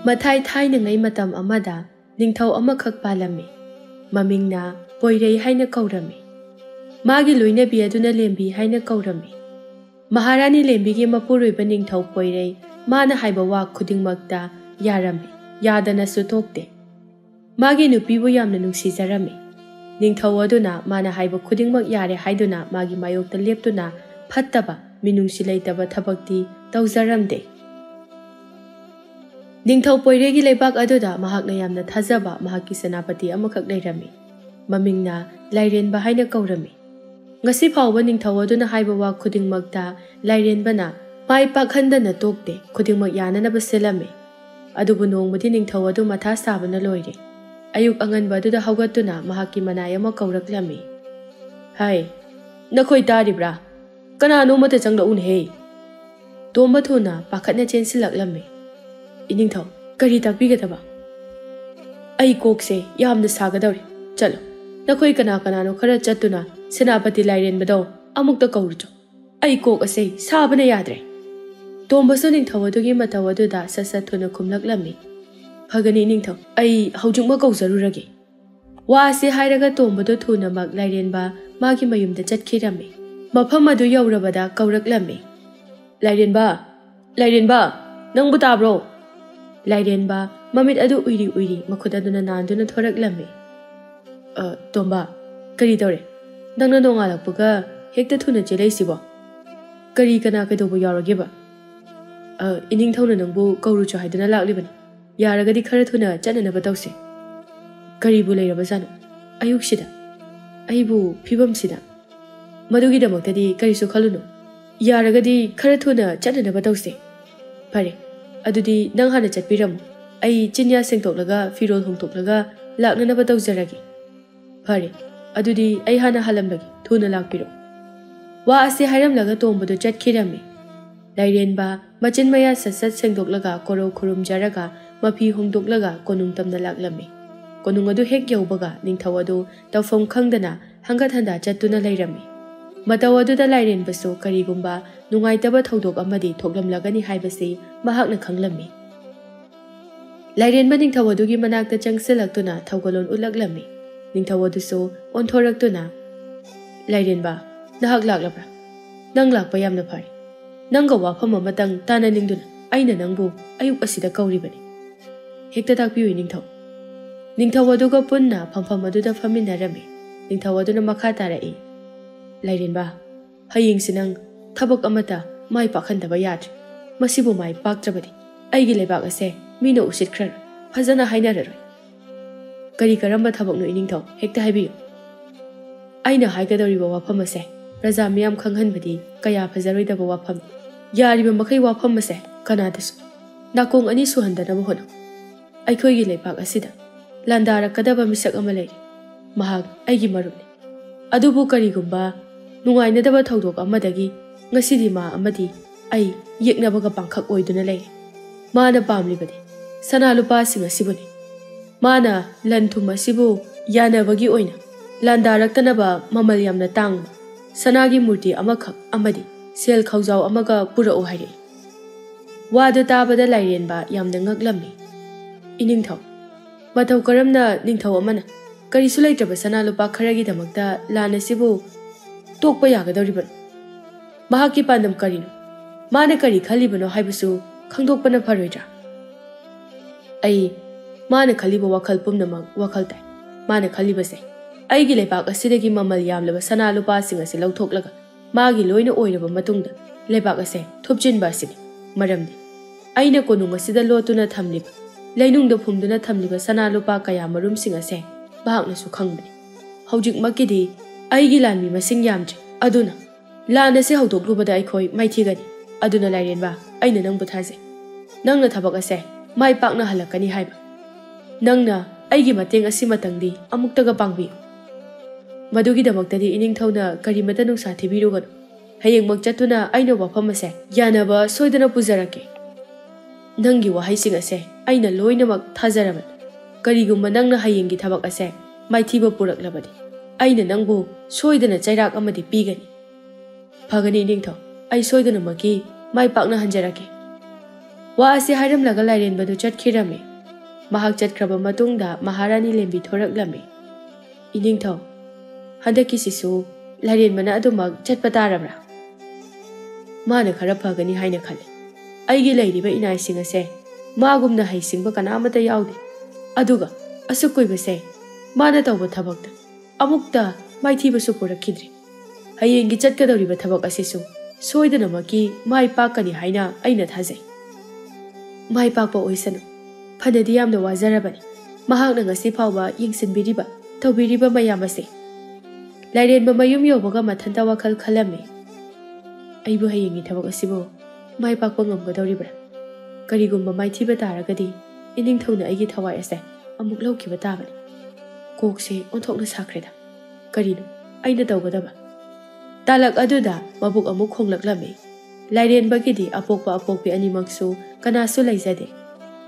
Mathai thainangai matam amada ningthau amakak palami. Mamingna Poirei haina kaurami. Magi loinabi aduna lembi haina kaurami. Maharani lembigi mapuruiba ningthau Poirei mana haiba wa khudingmakta yarami. Yadana sutokte. Magi nupibu yamna nungsizarami. Ningthau aduna mana haiba khudingmak yare haiduna magi mayokta leptuna phattaba minungsi leitaba thabakti tawzaramde. Ningthau Poiregi leibak aduda mahakna yamna thazaba mahaki senapati amakak leirami. Mamingna Lairenba haina kaurami. Ngasi phawba ningthau aduna haiba wa khudingmakta Lairenbana mai pakhandana tokte khudingmak yananaba selami. Adubu nongmadi ningthau adu matha sabana loire. Ayuk anganba aduda haugatuna mahaki manayama kauraklami. Hai, nakhoi taribra. Kanano mata changla unhe. Tomba thuna pakhatna chensilaklami. Iningthau, kari takbigataba. Ai kokse yamna sagadawri. Chalo. Nakhoi kanano khara chatuna senapati Lairenbado amukta kaurcho. Ai kok ase sabana yadre. Tombasu ningthau adugi mataw aduda sasat thuna khumlaklami. Phagani ningthau, ai haujungma kauzarurage. Wa ase hairaga tombado thuna mak Lairenba magi mayumda chatkirami. Mafam adu yaurabada kauraklami. Lairenba, nangbu tabro. Lairenba mamit adu uiri makhut aduna nanduna thoraklami. Tomba, kari tore. Nangna nongalakpaga hekta thuna cheleisibo. Kari kana kaidobo yaurageba. Iningthauna nangbu kaurucho haiduna laklibani. Yaragadi khara thuna chananaba tawse. Karibu leirabasano. Ayuksida. Aibu phibamsida. Madugidamaktadi karisu khaluno. Yaragadi khara thuna chananaba tawse. Phare. Adudi nang hana chatpiramu. Ai chinya sengtoklaga firol hongtoklaga laknanaba tawjaragi. Phare. Adudi ai hana halambagi thuna lakpiro. Wa ase hairamlaga tombado chatkirami. Lairenba machin maya sasat sengtoklaga koro khurumjaraga mapi hongtoklaga konung tamna laklami. Konung adu hek yaubaga ningthau adu tawfam khangdana hangat handa chattuna leirami. Mataw aduda Lairenbasu karigumba nungaitaba thodok amadi thoklamlagani haibasi mahakna khanglami. Lairenba ningthau adugi manakta changsilaktuna thawgalon ulaklami. Ningthau adusu onthoraktuna Lairenba nahak laklabra. Nang lakpa yamna phari. Nangga wafam amatang tana ningduna aina nangbu ayuk asida kauribani. Hekta takpiyu ningthau. Ningthau aduga punna phampham aduda faminarami. Ningthau aduna makha tarai. Lairenba, hayeng sinang thabak amata mai pakhandaba yadre. Masibu mai paktrabadi. Aigi leibak ase mina usitkrar phajana hainararoi. Kari karamba thabakno iningthau hekta haibiyu. Aina haigadoriba wafam ase raja miyam khanghanbadi kaya phajaroidaba wafam. Yariba makai wafam ase kanadasu. Nakong ani suhandanaba hono. Aikhoigi leibak asida landarakadaba misak ama leiri. Mahak aigi marupni. Adubu karigumba nungainadaba thodok amadagi ngasidi ma amadi ai yeknabaga pangkhak oiduna lei. Mana pamlibadi sana lupa singa sibuni. Mana lanthum asibu yanabagi oina landaraktanaba mamal yamna tangba sanagi murti amakhak amadi sel khaujau amaga purau haire. Wadu tabada Lairenba yamna ngaklami. Iningthau mataw karamna ningthau amana karisu leitraba sana lupa kharagi-damakta lan asibu tokpa yagadoriban. Mahaki pandam karino. Mana kari khalibano haibasu khangdokpana pharoidra. Ai mana khaliba wakhal pumnamak wakhal tai. Mana khalibase aigi leibak asidagi mamal yamlaba sana lupa sing ase lauthoklaga magi loina oiraba matungda leibak ase thupchinba asini. Maramdi aina konung asida lotuna thamliba leinungda phumduna thamliba sana lupa kaya marum sing ase bahaknasu khangbani. Haujik makidi aigi lanmi masing yamje. Aduna lan ase haudoklubada aikhoi maithigani. Aduna Lairenba aina nangbu thaje. Nangna thabak ase mai pakna halakani haiba. Nangna aigi mateng asimatangdi amuktaga pangbiyu. Madugidamaktadi iningthauna karimata nungsa thibiruganu. Hayengmak chattuna aina wafam ase yanaba soidana pujarake. Nangi wahaising ase aina loinamak thajaraban. Karigumba nangna hayengi thabak ase maithiba puraklabadi aina nangbu soidana chairak amadi pigani. Phagani ningthau ai soidana maki mai pakna hanjarake. ꯋꯥ ꯑꯁꯤ ꯍꯥꯏꯔꯝꯂꯒ ꯂꯥꯏꯔꯦꯟꯕꯗꯨ ꯆꯠꯈꯤꯔꯝꯃꯤ꯫ ꯃꯍꯥꯛ ꯆꯠꯈ꯭ꯔꯕ ꯃꯇꯨꯡꯗ ꯃꯍꯥꯔꯥꯅꯤ ꯂꯦꯝꯕꯤ ꯊꯣꯔꯛꯂꯝꯃꯤ꯫ ꯏꯅꯤꯡꯊꯧ, ꯍꯟꯗꯛꯀꯤꯁꯤꯁꯨ ꯂꯥꯏꯔꯦꯟꯕꯅ ꯑꯗꯨꯃꯛ ꯆꯠꯄ ꯇꯥꯔꯕ꯭ꯔꯥ? ꯃꯥꯅ ꯈꯔ ꯐꯒꯅꯤ ꯍꯥꯏꯅ ꯈꯜꯂꯤ꯫ ꯑꯩꯒꯤ ꯂꯩꯔꯤꯕ ꯏꯅꯥꯏꯁꯤꯡ ꯑꯁꯦ ꯃꯥꯒꯨꯝꯅ ꯍꯩꯁꯤꯡꯕ ꯀꯅꯥꯃꯠꯇ ꯌꯥꯎꯗꯦ꯫ ꯑꯗꯨꯒ ꯑꯁꯨꯛ ꯀꯨꯏꯕꯁꯦ ꯃꯥꯅ ꯇꯧꯕ ꯊꯕꯛꯇ ꯑꯃꯨꯛꯇ ꯃꯥꯏꯊꯤꯕꯁꯨ ꯄꯨꯔꯛꯈꯤꯗ꯭ꯔꯤ꯫ ꯍꯌꯦꯡꯒꯤ ꯆꯠꯀꯗꯧꯔꯤꯕ ꯊꯕꯛ ꯑꯁꯤꯁꯨ ꯁꯣꯏꯗꯅꯃꯛꯀꯤ ꯃꯥꯏ ꯄꯥꯛꯀꯅꯤ ꯍꯥꯏꯅ ꯑꯩꯅ ꯊꯥꯖꯩ꯫ ꯃꯥꯏ ꯄꯥꯛꯄ ꯑꯣꯏꯁꯅꯨ, ꯐꯅꯗꯤ ꯌꯥꯝꯅ ꯋꯥꯖꯔꯕꯅꯤ ꯃꯍꯥꯛꯅ ꯉꯁꯤ ꯐꯥꯎꯕ ꯌꯦꯡꯁꯤꯟꯕꯤꯔꯤꯕ ꯇꯧꯕꯤꯔꯤꯕ ꯃꯌꯥꯝ ꯑꯁꯦ꯫ ꯂꯥꯏꯔꯦꯟꯕ ꯃꯌꯨꯝ ꯌꯧꯕꯒ ꯃꯊꯟꯇ ꯋꯥꯈꯜ ꯈꯜꯂꯝꯃꯤ꯫ ꯑꯩꯕꯨ ꯍꯌꯦꯡꯒꯤ ꯊꯕꯛ ꯑꯁꯤꯕꯨ ꯃꯥꯏ ꯄꯥꯛꯄ ꯉꯝꯒꯗꯧꯔꯤꯕ꯭ꯔꯥ? ꯀꯔꯤꯒꯨꯝꯕ ꯃꯥꯏꯊꯤꯕ ꯇꯥꯔꯒꯗꯤ ꯏꯅꯤꯡꯊꯧꯅ ꯑꯩꯒꯤ ꯊꯋꯥꯏ ꯑꯁꯦ ꯑꯃꯨꯛ ꯂꯧꯈꯤꯕ ꯇꯥꯕꯅꯤ꯫ ꯀꯣꯛꯁꯦ ꯑꯣꯟꯊꯣꯛꯅ ꯁꯥꯈ꯭ꯔꯦꯗ꯫ ꯀꯔꯤꯅꯣ ꯑꯩꯅ ꯇꯧꯒꯗꯕ? ꯇꯥꯂꯛ ꯑꯗꯨꯗ ꯃꯕꯨꯛ ꯑꯃꯨꯛ ꯈꯣꯡꯂꯛꯂꯝꯃꯤ꯫ ꯂꯥꯏꯔꯦꯟꯕꯒꯤꯗꯤ ꯑꯄꯣꯛꯄ ꯑꯄꯣꯛꯄꯤ ꯑꯅꯤꯃꯛꯁꯨ ꯀꯅꯥꯁꯨ ꯂꯩꯖꯗꯦ꯫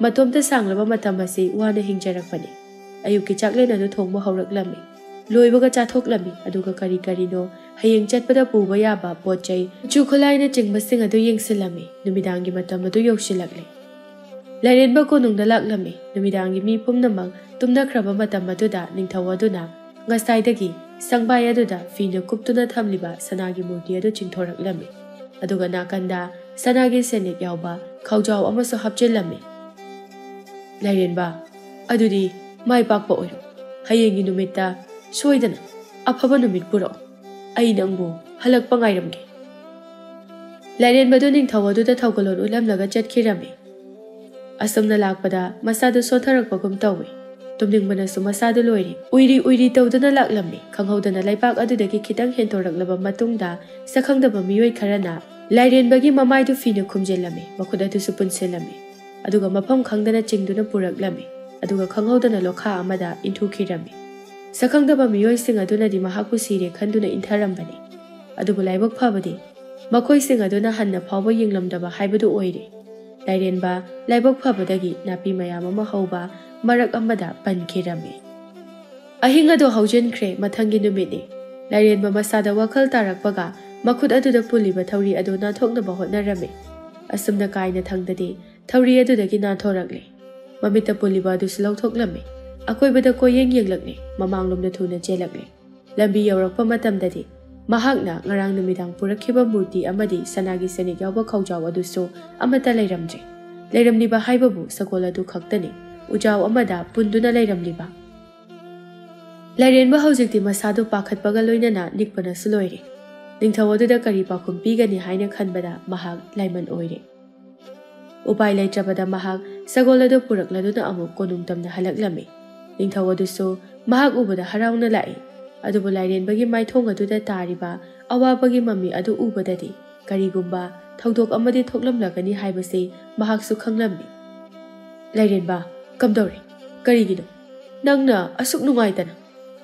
ꯃꯇꯣꯝꯇ ꯁꯥꯡꯂꯕ ꯃꯇꯝ ꯑꯁꯤ ꯋꯥꯅ ꯍꯤꯡꯖꯔꯛꯄꯅꯤ꯫ ꯑꯌꯨꯛꯀꯤ ꯆꯥꯛꯂꯦꯟ ꯑꯗꯨ ꯊꯣꯡꯕ ꯍꯧꯔꯛꯂꯝꯃꯤ꯫ ꯂꯣꯏꯕꯒ ꯆꯥꯊꯣꯛꯂꯝꯃꯤ, ꯑꯗꯨꯒ ꯀꯔꯤ ꯀꯔꯤꯅꯣ ꯍꯌꯦꯡ ꯆꯠꯄꯗ ꯄꯨꯕ ꯌꯥꯕ ꯄꯣꯠ ꯆꯩ, ꯈꯨꯠꯁꯨ ꯈꯨꯠꯂꯥꯏꯅꯆꯤꯡꯕꯁꯤꯡ ꯑꯗꯨ ꯌꯦꯡꯁꯤꯜꯂꯝꯃꯤ꯫ ꯅꯨꯃꯤꯗꯥꯡꯒꯤ ꯃꯇꯝ ꯑꯗꯨ ꯌꯧꯁꯤꯜꯂꯛꯂꯦ꯫ ꯂꯥꯏꯔꯦꯟꯕ ꯀꯣꯅꯨꯡꯗ ꯂꯥꯛꯂꯝꯃꯤ꯫ ꯅꯨꯃꯤꯗꯥꯡꯒꯤ ꯃꯤ ꯄꯨꯝꯅꯃꯛ ꯇꯨꯝꯅꯈ꯭ꯔꯕ ꯃꯇꯝ ꯑꯗꯨꯗ ꯅꯤꯡꯊꯧ ꯑꯗꯨꯅ ꯉꯁꯥꯏꯗꯒꯤ ꯁꯪꯕꯥꯏ ꯑꯗꯨꯗ ꯐꯤꯅ ꯀꯨꯞꯇꯨꯅ ꯊꯝꯂꯤꯕ ꯁꯅꯥꯒꯤ ꯃꯨꯔꯇꯤ ꯑꯗꯨ ꯆꯤꯡꯊꯣꯔꯛꯂꯝꯃꯤ꯫ ꯑꯗꯨꯒ ꯅꯥꯀꯟꯗ ꯁꯅꯥꯒꯤ ꯁꯦꯅꯦꯛ ꯌꯥꯎꯕ ꯈꯥꯎꯖꯥꯎ ꯑꯃꯁꯨ ꯍꯥꯞꯆꯤꯜꯂꯝꯃꯤ꯫ ꯂꯥꯏꯔꯦꯟꯕ, ꯑꯗꯨꯗꯤ ꯃꯥꯏ ꯄꯥꯛꯄ ꯑꯣꯏꯔꯣ꯫ ꯍꯌꯦꯡꯒꯤ ꯅꯨꯃꯤꯠꯇ ꯁꯣꯏꯗꯅ ꯑꯐꯕ ꯅꯨꯃꯤꯠ ꯄꯨꯔꯛꯑꯣ꯫ ꯑꯩ ꯅꯪꯕꯨ ꯍꯜꯂꯛꯄ ꯉꯥꯏꯔꯝꯒꯦ꯫ ꯂꯥꯏꯔꯦꯟꯕꯗꯨ ꯅꯤꯡꯊꯧ ꯑꯗꯨꯗ ꯊꯧꯒꯜꯂꯣꯟ ꯎꯠꯂꯝꯂꯒ ꯆꯠꯈꯤꯔꯝꯃꯤ꯫ ꯑꯁꯨꯝꯅ ꯂꯥꯛꯄꯗ ꯃꯁꯥꯗꯨ ꯁꯣꯟꯊꯔꯛꯄꯒꯨꯝ ꯇꯧꯏ꯫ ꯇꯨꯝꯅꯤꯡꯕꯅꯁꯨ ꯃꯁꯥꯗꯨ ꯂꯣꯏꯔꯤ꯫ ꯎꯏꯔꯤ ꯎꯏꯔꯤ ꯇꯧꯗꯨꯅ ꯂꯥꯛꯂꯝꯃꯤ꯫ ꯈꯪꯍꯧꯗꯅ ꯂꯩꯄꯥꯛ ꯑꯗꯨꯗꯒꯤ ꯈꯤꯇꯪ ꯍꯦꯟꯇꯣꯔꯛꯂꯕ ꯃꯇꯨꯡꯗ ꯁꯛꯈꯪꯗꯕ ꯃꯤꯑꯣꯏ ꯈꯔꯅ ꯂꯥꯏꯔꯦꯟꯕꯒꯤ ꯃꯃꯥꯏꯗꯨ ꯐꯤꯅ ꯈꯨꯝꯖꯤꯜꯂꯝꯃꯤ, ꯃꯈꯨꯠ ꯑꯗꯨꯁꯨ ꯄꯨꯟꯁꯤꯜꯂꯝꯃꯤ, ꯑꯗꯨꯒ ꯃꯐꯝ ꯈꯪꯗꯅ ꯆꯤꯡꯗꯨꯅ ꯄꯨꯔꯛꯂꯝꯃꯤ, ꯑꯗꯨꯒ ꯈꯪꯍꯧꯗꯅ ꯂꯣꯈꯥ ꯑꯃꯗ ꯏꯟꯊꯨꯈꯤꯔꯝꯃꯤ꯫ ꯁꯛꯈꯪꯗꯕ ꯃꯤꯑꯣꯏꯁꯤꯡ ꯑꯗꯨꯅꯗꯤ ꯃꯍꯥꯛꯄꯨ ꯁꯤꯔꯦ ꯈꯟꯗꯨꯅ ꯏꯟꯊꯔꯝꯕꯅꯤ꯫ ꯑꯗꯨꯕꯨ ꯂꯥꯏꯕꯛ ꯐꯕꯗꯤ ꯃꯈꯣꯏꯁꯤꯡ ꯑꯗꯨꯅ ꯍꯟꯅ ꯐꯥꯎꯕ ꯌꯦꯡꯂꯝꯗꯕ ꯍꯥꯏꯕꯗꯨ ꯑꯣꯏꯔꯦ꯫ ꯂꯥꯏꯔꯦꯟꯕ ꯂꯥꯏꯕꯛ ꯐꯕꯗꯒꯤ ꯅꯥꯄꯤ ꯃꯌꯥꯝ ꯑꯃ ꯍꯧꯕ ꯃꯔꯛ ꯑꯃꯗ ꯄꯟꯈꯤꯔꯝꯃꯤ꯫ ꯑꯍꯤꯡ ꯑꯗꯨ ꯍꯧꯖꯤꯟꯈ꯭ꯔꯦ꯫ ꯃꯊꯪꯒꯤ ꯅꯨꯃꯤꯠꯅꯤ꯫ ꯂꯥꯏꯔꯦꯟꯕ ꯃꯁꯥꯗ ꯋꯥꯈꯜ ꯇꯥꯔꯛꯄꯒ ꯃꯈꯨꯠ ꯑꯗꯨꯗ ꯄꯨꯜꯂꯤꯕ ꯊꯧꯔꯤ ꯑꯗꯨ ꯅꯥꯟꯊꯣꯛꯅꯕ ꯍꯣꯠꯅꯔꯝꯃꯤ꯫ ꯑꯁꯨꯝꯅ ꯀꯥꯏꯅ ꯊꯪꯗꯗꯤ ꯊꯧꯔꯤ ꯑꯗꯨꯗꯒꯤ ꯅꯥꯟꯊꯣꯔꯛꯂꯦ꯫ ꯃꯃꯤꯠꯇ ꯄꯨꯜꯂꯤꯕ ꯑꯗꯨꯁꯨ ꯂꯧꯊꯣꯛꯂꯝꯃꯤ꯫ ꯑꯀꯣꯏꯕꯗ ꯀꯣꯏꯌꯦꯡ ꯌꯦꯡꯂꯛꯂꯦ꯫ ꯃꯃꯥꯡꯂꯣꯝꯗ ꯊꯨꯅ ꯆꯦꯜꯂꯛꯂꯦ꯫ ꯂꯝꯕꯤ ꯌꯧꯔꯛꯄ ꯃꯇꯝꯗꯗꯤ ꯃꯍꯥꯛꯅ ꯉꯔꯥꯡ ꯅꯨꯃꯤꯗꯥꯡ ꯄꯨꯔꯛꯈꯤꯕ ꯃꯨꯔꯇꯤ ꯑꯃꯗꯤ ꯁꯅꯥꯒꯤ ꯁꯦꯅꯦꯛ ꯌꯥꯎꯕ ꯈꯥꯎꯖꯥꯎ ꯑꯗꯨꯁꯨ ꯑꯃꯠꯇ ꯂꯩꯔꯝꯗ꯭ꯔꯦ꯫ ꯂꯩꯔꯝꯂꯤꯕ ꯍꯥꯏꯕꯕꯨ ꯁꯒꯣꯜ ꯑꯗꯨ ꯈꯛꯇꯅꯤ, ꯎꯖꯥꯎ ꯑꯃꯗ ꯄꯨꯟꯗꯨꯅ ꯂꯩꯔꯝꯂꯤꯕ꯫ ꯂꯥꯏꯔꯦꯟꯕ ꯍꯧꯖꯤꯛꯇꯤ ꯃꯁꯥꯗꯨ ꯄꯥꯈꯠꯄꯒ ꯂꯣꯏꯅꯅ ꯅꯤꯛꯄꯅꯁꯨ ꯂꯣꯏꯔꯦ꯫ ꯅꯤꯡꯊꯧ ꯑꯗꯨꯗ ꯀꯔꯤ ꯄꯥꯎꯈꯨꯝ ꯄꯤꯒꯅꯤ ꯍꯥꯏꯅ ꯈꯟꯕꯗ ꯃꯍꯥꯛ ꯂꯥꯏꯃꯟ ꯑꯣꯏꯔꯦ꯫ ꯎꯄꯥꯏ ꯂꯩꯇ꯭ꯔꯕꯗ ꯃꯍꯥꯛ ꯁꯒꯣꯜ ꯑꯗꯨ ꯄꯨꯔꯛꯂꯗꯨꯅ ꯑꯃꯨꯛ ꯀꯣꯅꯨꯡ ꯇꯝꯅ ꯍꯜꯂꯛꯂꯝꯃꯤ꯫ ꯅꯤꯡꯊꯧ ꯑꯗꯨꯁꯨ ꯃꯍꯥꯛ ꯎꯕꯗ ꯍꯔꯥꯎꯅ ꯂꯥꯛꯏ꯫ ꯑꯗꯨꯕꯨ ꯂꯥꯏꯔꯦꯟꯕꯒꯤ ꯃꯥꯏꯊꯣꯡ ꯑꯗꯨꯗ ꯇꯥꯔꯤꯕ ꯑꯋꯥꯕꯒꯤ ꯃꯃꯤ ꯑꯗꯨ ꯎꯕꯗꯗꯤ ꯀꯔꯤꯒꯨꯝꯕ ꯊꯧꯗꯣꯛ ꯑꯃꯗꯤ ꯊꯣꯛꯂꯝꯂꯒꯅꯤ ꯍꯥꯏꯕꯁꯤ ꯃꯍꯥꯛꯁꯨ ꯈꯪꯂꯝꯃꯤ꯫ ꯂꯥꯏꯔꯦꯟꯕ, ꯀꯝꯗꯧꯔꯦ? ꯀꯔꯤꯒꯤꯅꯣ ꯅꯪꯅ ꯑꯁꯨꯛ ꯅꯨꯡꯉꯥꯏꯇꯅ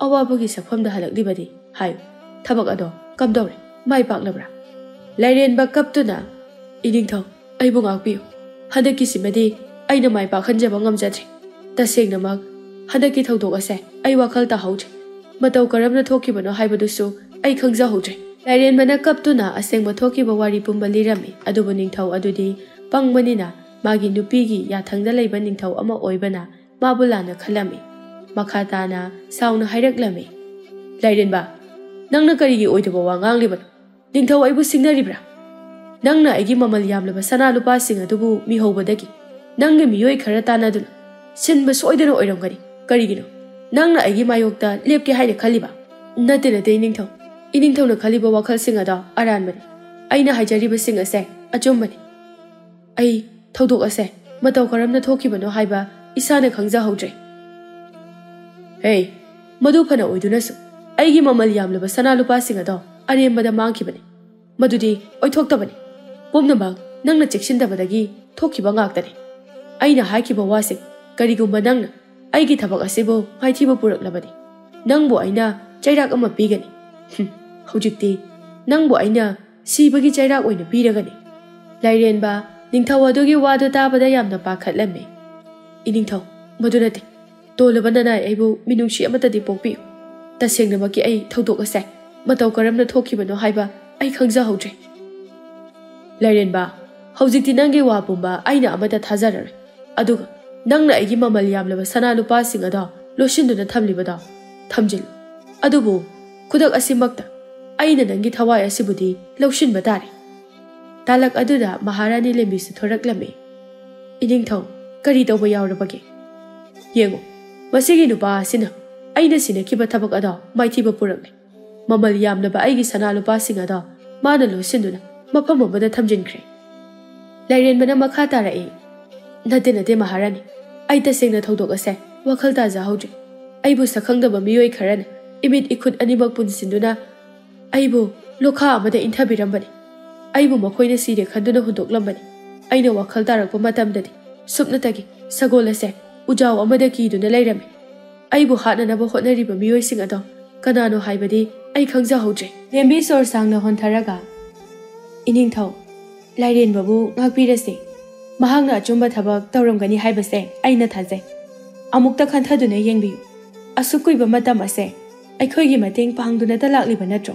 ꯑꯋꯥꯕꯒꯤ ꯁꯛꯐꯝꯗ ꯍꯜꯂꯛꯂꯤꯕꯗꯤ? ꯍꯥꯏꯌꯨ, ꯊꯕꯛ ꯑꯗꯣ ꯀꯝꯗꯧꯔꯦ? ꯃꯥꯏ ꯄꯥꯛꯂꯕ꯭ꯔꯥ? ꯂꯥꯏꯔꯦꯟꯕ ꯀꯞꯇꯨꯅ, ꯏꯅꯤꯡꯊꯧ, ꯑꯩꯕꯨ ꯉꯥꯛꯄꯤꯌꯨ꯫ ꯍꯟꯗꯛꯀꯤꯁꯤꯃꯗꯤ ꯑꯩꯅ ꯃꯥꯏ ꯄꯥꯛꯍꯟꯖꯕ ꯉꯝꯖꯗ꯭ꯔꯦ꯫ ꯇꯁꯦꯡꯅꯃꯛ ꯍꯟꯗꯛꯀꯤ ꯊꯧꯗꯣꯛ ꯑꯁꯦ ꯑꯩ ꯋꯥꯈꯜ ꯇꯥꯍꯧꯗ꯭ꯔꯦ꯫ ꯃꯇꯧ ꯀꯔꯝꯅ ꯊꯣꯛꯈꯤꯕꯅꯣ ꯍꯥꯏꯕꯗꯨꯁꯨ ꯑꯩ ꯈꯪꯖꯍꯧꯗ꯭ꯔꯦ꯫ ꯂꯥꯏꯔꯦꯟꯕꯅ ꯀꯞꯇꯨꯅ ꯑꯁꯦꯡꯕ ꯊꯣꯛꯈꯤꯕ ꯋꯥꯔꯤ ꯄꯨꯝꯕ ꯂꯤꯔꯝꯃꯤ꯫ ꯑꯗꯨꯕꯨ ꯅꯤꯡꯊꯧ ꯑꯗꯨꯗꯤ ꯄꯪꯕꯅꯤꯅ ꯃꯥꯒꯤ ꯅꯨꯄꯤꯒꯤ ꯌꯥꯊꯪꯗ ꯂꯩꯕ ꯅꯤꯡꯊꯧ ꯑꯃ ꯑꯣꯏꯕꯅ ꯃꯥꯕꯨ ꯂꯥꯟꯅ ꯈꯜꯂꯝꯃꯤ꯫ ꯃꯈꯥ ꯇꯥꯅ ꯁꯥꯎꯅ ꯍꯥꯏꯔꯛꯂꯝꯃꯤ꯫ ꯂꯥꯏꯔꯦꯟꯕ, ꯅꯪꯅ ꯀꯔꯤꯒꯤ ꯑꯣꯏꯗꯕ ꯋꯥ ꯉꯥꯡꯂꯤꯕꯅꯣ? ꯅꯤꯡꯊꯧ ꯑꯩꯕꯨ ꯁꯤꯡꯅꯔꯤꯕ꯭ꯔꯥ? ꯅꯪꯅ ꯑꯩꯒꯤ ꯃꯃꯜ ꯌꯥꯝꯂꯕ ꯁꯅꯥ ꯂꯨꯄꯥꯁꯤꯡ ꯑꯗꯨꯕꯨ ꯃꯤꯍꯧꯕꯗꯒꯤ ꯅꯪꯒꯤ ꯃꯤꯑꯣꯏ ꯈꯔ ꯇꯥꯟꯅꯗꯨꯅ ꯁꯤꯟꯕ ꯁꯣꯏꯗꯅ ꯑꯣꯏꯔꯝꯒꯅꯤ꯫ ꯀꯔꯤꯒꯤꯅꯣ ꯅꯪꯅ ꯑꯩꯒꯤ ꯃꯥꯌꯣꯛꯇ ꯂꯦꯞꯀꯦ ꯍꯥꯏꯅ ꯈꯜꯂꯤꯕ? ꯅꯠꯇꯦ ꯅꯠꯇꯦ ꯏꯅꯤꯡꯊꯧ, ꯏꯅꯤꯡꯊꯧꯅ ꯈꯜꯂꯤꯕ ꯋꯥꯈꯜꯁꯤꯡ ꯑꯗꯣ ꯑꯔꯥꯟꯕꯅꯤ꯫ ꯑꯩꯅ ꯍꯥꯏꯖꯔꯤꯕꯁꯤꯡ ꯑꯁꯦ ꯑꯆꯨꯝꯕꯅꯤ꯫ ꯑꯩ ꯊꯧꯗꯣꯛ ꯑꯁꯦ ꯃꯇꯧ ꯀꯔꯝꯅ ꯊꯣꯛꯈꯤꯕꯅꯣ ꯍꯥꯏꯕ ꯏꯁꯥꯅ ꯈꯪꯖꯍꯧꯗ꯭ꯔꯦ꯫ ꯍꯦ, ꯃꯗꯨ ꯐꯅ ꯑꯣꯏꯗꯨꯅꯁꯨ ꯑꯩꯒꯤ ꯃꯃꯜ ꯌꯥꯝꯂꯕ ꯁꯅꯥ ꯂꯨꯄꯥꯁꯤꯡ ꯑꯗꯣ ꯑꯔꯦꯝꯕꯗ ꯃꯥꯡꯈꯤꯕꯅꯤ꯫ ꯃꯗꯨꯗꯤ ꯑꯣꯏꯊꯣꯛꯇꯕꯅꯤ꯫ ꯄꯨꯝꯅꯃꯛ ꯅꯪꯅ ꯆꯦꯛꯁꯤꯟꯗꯕꯗꯒꯤ ꯊꯣꯛꯈꯤꯕ ꯉꯥꯛꯇꯅꯤ꯫ ꯑꯩꯅ ꯍꯥꯏꯈꯤꯕ ꯋꯥꯁꯤꯡ, ꯀꯔꯤꯒꯨꯝꯕ ꯅꯪꯅ ꯑꯩꯒꯤ ꯊꯕꯛ ꯑꯁꯤꯕꯨ ꯃꯥꯏꯊꯤꯕ ꯄꯨꯔꯛꯂꯕꯗꯤ ꯅꯪꯕꯨ ꯑꯩꯅ ꯆꯩꯔꯥꯛ ꯑꯃ ꯄꯤꯒꯅꯤ꯫ ꯍꯧꯖꯤꯛꯇꯤ ꯅꯪꯕꯨ ꯑꯩꯅ ꯁꯤꯕꯒꯤ ꯆꯩꯔꯥꯛ ꯑꯣꯏꯅ ꯄꯤꯔꯒꯅꯤ꯫ ꯂꯥꯏꯔꯦꯟꯕ ꯅꯤꯡꯊꯧ ꯑꯗꯨꯒꯤ ꯋꯥꯗꯨ ꯇꯥꯕꯗ ꯌꯥꯝꯅ ꯄꯥꯈꯠꯂꯝꯃꯤ꯫ ꯏꯅꯤꯡꯊꯧ, ꯃꯗꯨ ꯅꯠꯇꯦ꯫ ꯇꯣꯜꯂꯕ ꯅꯅꯥꯏ ꯑꯩꯕꯨ ꯃꯤꯅꯨꯡꯁꯤ ꯑꯃꯠꯇꯗꯤ ꯄꯣꯛꯄꯤꯌꯨ꯫ ꯇꯁꯦꯡꯅꯃꯛꯀꯤ ꯑꯩ ꯊꯧꯗꯣꯛ ꯑꯁꯦ ꯃꯇꯧ ꯀꯔꯝꯅ ꯊꯣꯛꯈꯤꯕꯅꯣ ꯍꯥꯏꯕ ꯑꯩ ꯈꯪꯖꯍꯧꯗ꯭ꯔꯦ꯫ ꯂꯥꯏꯔꯦꯟꯕ, Hꯧꯖꯤꯛꯇꯤ nanggi wa pumba aina amata thazarare. Aduga nangna aigi mamal yamlaba sana lupa sing ado loshinduna thamlibada thamjil. Adubu kudak asimakta aina nanggi thawai asibudi loshin batari. Talak aduda Maharani Lembi se thoraklame. Iningthau kari tawba yawrabage. Yengo masigi nupa sina aina sina kiba thabak ado maithiba purakne. Mamal yamlaba aigi sana lupa sing ado mana loshinduna mafam amada thamjinkhre. Lairenbana makha tarae. Nate Maharani. Ai tasengna thodok ase wakhal taja hawdre. Aibu sakhangdaba miyoi kharana imit ikut animak punsinduna aibu lokha amada inthabirambani. Aibu makhoina sire khanduna hundoklambani. Aina wakhal tarakpa matamdadi supnatagi sagol ase ujaw amada kiduna lairame. Aibu hatnanaba hotnariba miyoi sing ado kanano haibadi ai khangja hawdre. Lembi sor sangna hontharaga iningthau Lairen babu ngakpirase mahangna achumba thabak tawramgani haibase aina thajai amukta khanthaduna yengbiyu asukuiba matam ase aikhoigi mateng pangduna ta lakliba natro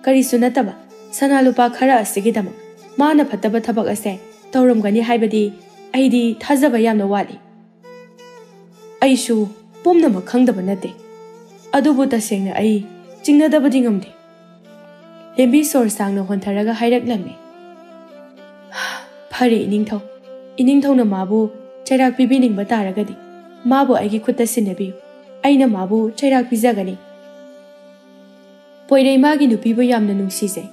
karisu nataba sanalupa khara asigi dama mana phataba thabak ase tawramgani haibadi aidi thajaba yamna wali aishu pomna makhangdaba nate adubu tasengna ai chingnadabadi ngamde lembi sor sangna hontharaga hairaklamne Pare iningthau na mabu chairak pibining bataragadi mabu aigi khutta sinabiyu aina mabu chairak pijagani poirei magi nupibu yamna nungsise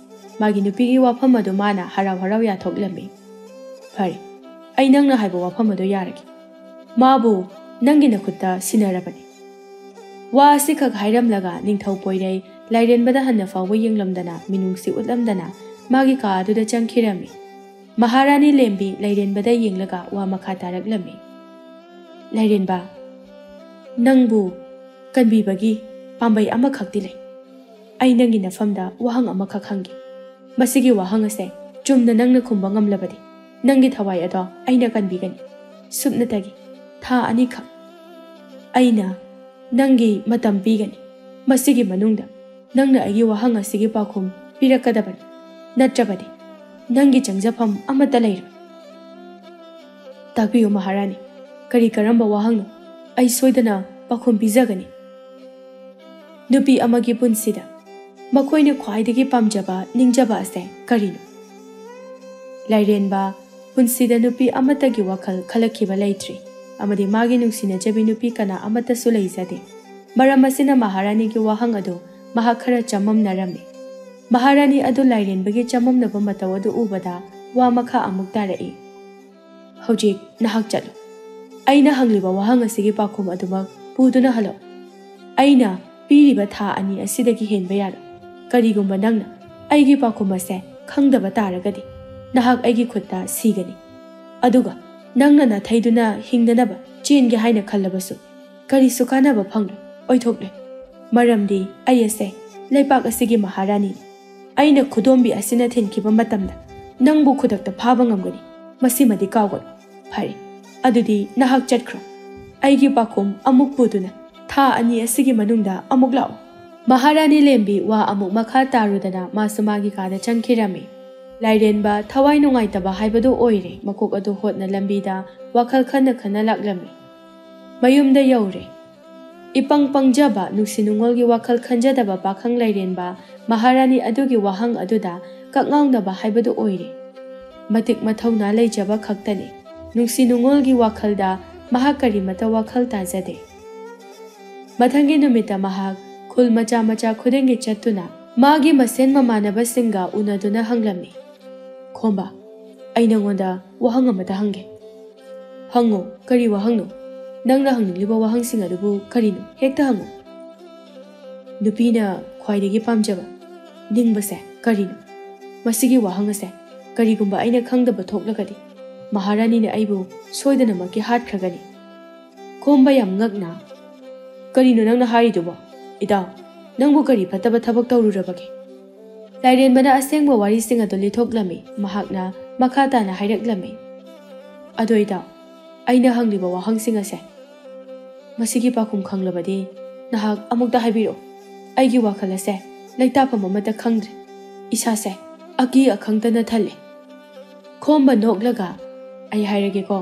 magi nupigi wafam adu mana harau yathoklame pare ai nangna haiba wafam adu yaragi mabu nangi na khutta sinarabani wa sikhak hairamlaga ningthau poirei lairenbada hanna fawba yenglamdana minungsi utlamdana magi ka aduda changkhirami Maharani Lembi Lairenbada yenglaga wa makha taraklame. Lairenba nangbu kanbibagi pambai amakhakti lay. Ai nangi nafamda wahang amakha khangi. Masigi wahang ase chumna nangna khumba ngamlabadi. Nangi thawai ado aina kanbigani. Supnatagi tha ani khak. Aina nangi matam pigani. Masigi manungda nangna agi wahang asigi pakhum pirakadabani. Natrabadi Nangi changjapam amata layro. Takbiyo Maharani, kari karamba wahangno, ay soydana pakhum pijagani. Nupi amagi punsida, makoyna khwaidagi pamjaba ningjaba ase karino. Lairenba punsida nupi amatagi wakhal khalakhiba laitri, amadi magi nungsina jabi nupi kana amata sulaizade. Maramasina Maharani gi wahang ado mahakhara chamam narame. Maharani adu Lairenbagi chamamnaba mataw adu ubada wa makha amuk tarai. Hojik nahak chalo. Aina hangliba wahang asigi pakhum adumak puduna halo. Aina piriba tha ani asidagi henba yaro. Karigumba nangna aigi pakhum ase khangdaba taragadi nahak aigi khutta sigani. Aduga nangna na thaiduna hingdanaba chengi haina khallabasu karisu kanaba phanglo oithokle. Maramdi ayase laipak asigi Maharani Aina kudombi asina thenkiba matamda nangbu khudakta phaba ngamgani masimadi kawgon phari adudi nahak chatkhro aigi pakhum amuk puduna tha ani asigi manungda amuk lao Maharani Lembi wa amuk makha tarudana masumagi kada changkhirami Lairenba thawai nungai taba haibadu oire makok adu hotna lambida wakhal khana laklami mayumda yaure Ipang pangjaba nuksinungolgi wakhal khanjadaba pakhang Lairenba Maharani adugi wahang aduda kakngawnaba haibadu oire. Matik mathauna leijaba khaktani nuksinungolgi wakhalda mahakari mata wakhal tajade. Mathangi numita mahak khul macha khudengi chattuna magi masen mamanaba singa unaduna hanglami. Khomba aina ngonda wahang amata hange. Hango kari wahangno Nangna hangliba wahang sing adubu karino hekta hango. Nupina khwaidagi pamjaba ningbase karino masigi wahang ase karigumba aina khangdaba thoklagadi Maharani ne aibu soidana maki hat khagani khomba yam ngakna karino nangna haridubo ida nangbu kari phataba thabak tawrurabage Lairenbana asengba wari sing adu lithoklami mahakna makhata na hairaklami adoida aina hangliba wahang sing ase Masigi pakhum khanglabadi nahak amukta haibiro aigi wakhal ase laitapam amata khangdre isa se aki akhangtana thale ꯈꯣꯝꯕ ꯅꯣꯛꯂꯒ ꯑꯩ ꯍꯥꯏꯔꯒꯦꯀꯣ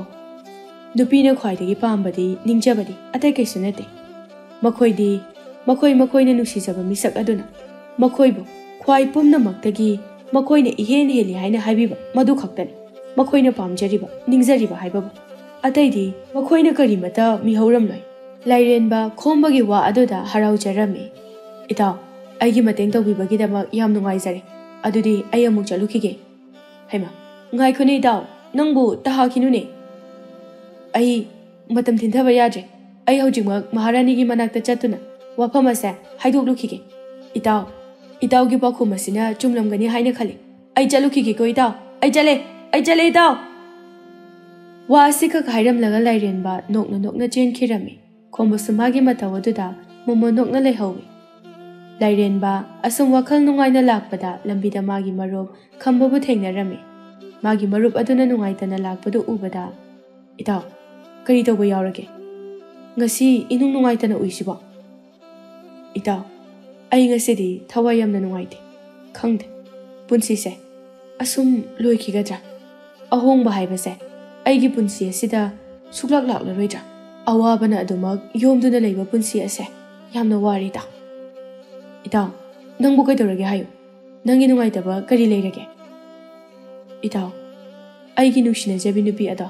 ꯅꯨꯄꯤꯅ ꯈ꯭ꯋꯥꯏꯗꯒꯤ ꯄꯥꯝꯕꯗꯤ ꯅꯤꯡꯖꯕꯗꯤ ꯑꯇꯩ ꯀꯩꯁꯨ ꯅꯠꯇꯦ ꯃꯈꯣꯏꯅ ꯅꯨꯡꯁꯤꯖꯕ ꯃꯤꯁꯛ ꯑꯗꯨꯅ ꯃꯈꯣꯏꯕꯨ ꯈ꯭ꯋꯥꯏ ꯄꯨꯝꯅꯃꯛꯇꯒꯤ ꯃꯈꯣꯏꯅ ꯏꯍꯦꯟ ꯍꯦꯜꯂꯤ ꯍꯥꯏꯅ ꯍꯥꯏꯕꯤꯕ ꯃꯗꯨ ꯈꯛꯇꯅꯤ ꯃꯈꯣꯏꯅ ꯄꯥꯝꯖꯔꯤꯕ ꯅꯤꯡꯖꯔꯤꯕ ꯍꯥꯏꯕꯕꯨ ꯑꯇꯩꯗꯤ ꯃꯈꯣꯏꯅ ꯀꯔꯤꯃꯠꯇ ꯃꯤꯍꯧꯔꯝꯂꯣꯏ ꯂꯥꯏꯔꯦꯟꯕ ꯈꯣꯝꯕꯒꯤ ꯋꯥ ꯑꯗꯨꯗ ꯍꯔꯥꯎꯖꯔꯝꯃꯤ ꯏꯇꯥꯎ ꯑꯩꯒꯤ ꯃꯇꯦꯡ ꯇꯧꯕꯤꯕꯒꯤꯗꯃꯛ ꯌꯥꯝ ꯅꯨꯡꯉꯥꯏꯖꯔꯦ ꯑꯗꯨꯗꯤ ꯑꯩ ꯑꯃꯨꯛ ꯆꯠꯂꯨꯈꯤꯒꯦ ꯍꯩꯃꯥ ꯉꯥꯏꯈꯣꯅꯦ ꯏꯇꯥꯎ ꯅꯪꯕꯨ ꯇꯍꯥꯈꯤꯅꯨꯅꯦ ꯑꯩ ꯃꯇꯝ ꯊꯤꯟꯊꯕ ꯌꯥꯗ꯭ꯔꯦ ꯑꯩ ꯍꯧꯖꯤꯛꯃꯛ ꯃꯍꯥꯔꯥꯅꯤꯒꯤ ꯃꯅꯥꯛꯇ ꯆꯠꯇꯨꯅ ꯋꯥꯐꯝ ꯑꯁꯦ ꯍꯥꯏꯗꯣꯛꯂꯨꯈꯤꯒꯦ ꯏꯇꯥꯎꯒꯤ ꯄꯥꯎꯈꯨꯝ ꯑꯁꯤꯅ ꯆꯨꯝꯂꯝꯒꯅꯤ ꯍꯥꯏꯅ ꯈꯜꯂꯤ ꯑꯩ ꯆꯠꯂꯨꯈꯤꯒꯦꯀꯣ ꯏꯇꯥꯎ ꯑꯩ ꯆꯠꯂꯦ ꯏꯇꯥꯎ ꯋꯥ ꯑꯁꯤꯈꯛ ꯍꯥꯏꯔꯝꯂꯒ ꯂꯥꯏꯔꯦꯟꯕ ꯅꯣꯛꯅ ꯅꯣꯛꯅ ꯆꯦꯟꯈꯤꯔꯝꯃꯤ ꯈꯣꯝꯕꯁꯨ ꯃꯥꯒꯤ ꯃꯇꯧ ꯑꯗꯨꯗ ꯃꯣꯃꯣꯟ ꯅꯣꯛꯅ ꯂꯩꯍꯧꯏ ꯂꯥꯏꯔꯦꯟꯕ ꯑꯁꯨꯝ ꯋꯥꯈꯜ ꯅꯨꯡꯉꯥꯏꯅ ꯂꯥꯛꯄꯗ ꯂꯝꯕꯤꯗ ꯃꯥꯒꯤ ꯃꯔꯨꯞ ꯈꯝꯕꯕꯨ ꯊꯦꯡꯅꯔꯝꯃꯤ ꯃꯥꯒꯤ ꯃꯔꯨꯞ ꯑꯗꯨꯅ ꯅꯨꯡꯉꯥꯏꯇꯅ ꯂꯥꯛꯄꯗꯨ ꯎꯕꯗ ꯏꯇꯥꯎ ꯀꯔꯤ ꯇꯧꯕ ꯌꯥꯎꯔꯒꯦ ꯉꯁꯤ ꯏꯅꯨꯡ ꯅꯨꯡꯉꯥꯏꯇꯅ ꯎꯏꯁꯤꯕꯣ ꯏꯇꯥꯎ ꯑꯩ ꯉꯁꯤꯗꯤ ꯊꯋꯥꯏ ꯌꯥꯝꯅ ꯅꯨꯡꯉꯥꯏꯇꯦ ꯈꯪꯗꯦ ꯄꯨꯟꯁꯤꯁꯦ ꯑꯁꯨꯝ ꯂꯣꯏꯈꯤꯒꯗ꯭ꯔꯥ ꯑꯍꯣꯡꯕ ꯍꯥꯏꯕꯁꯦ ꯑꯩꯒꯤ ꯄꯨꯟꯁꯤ ꯑꯁꯤꯗ ꯁꯨꯛꯂꯥꯛ ꯂꯥꯛꯂꯔꯣꯏꯗ꯭ꯔꯥ ꯑꯋꯥꯕꯅ ꯑꯗꯨꯃꯛ ꯌꯣꯝꯗꯨꯅ ꯂꯩꯕ ꯄꯨꯟꯁꯤ ꯑꯁꯦ ꯌꯥꯝꯅ ꯋꯥꯔꯦ ꯏꯇꯥꯎ ꯅꯪꯕꯨ ꯀꯩꯗꯧꯔꯒꯦ ꯍꯥꯏꯌꯨ ꯅꯪꯒꯤ ꯅꯨꯡꯉꯥꯏꯇꯕ ꯀꯔꯤ ꯂꯩꯔꯒꯦ ꯏꯇꯥꯎ ꯑꯩꯒꯤ ꯅꯨꯡꯁꯤꯅꯖꯕꯤ ꯅꯨꯄꯤ ꯑꯗꯣ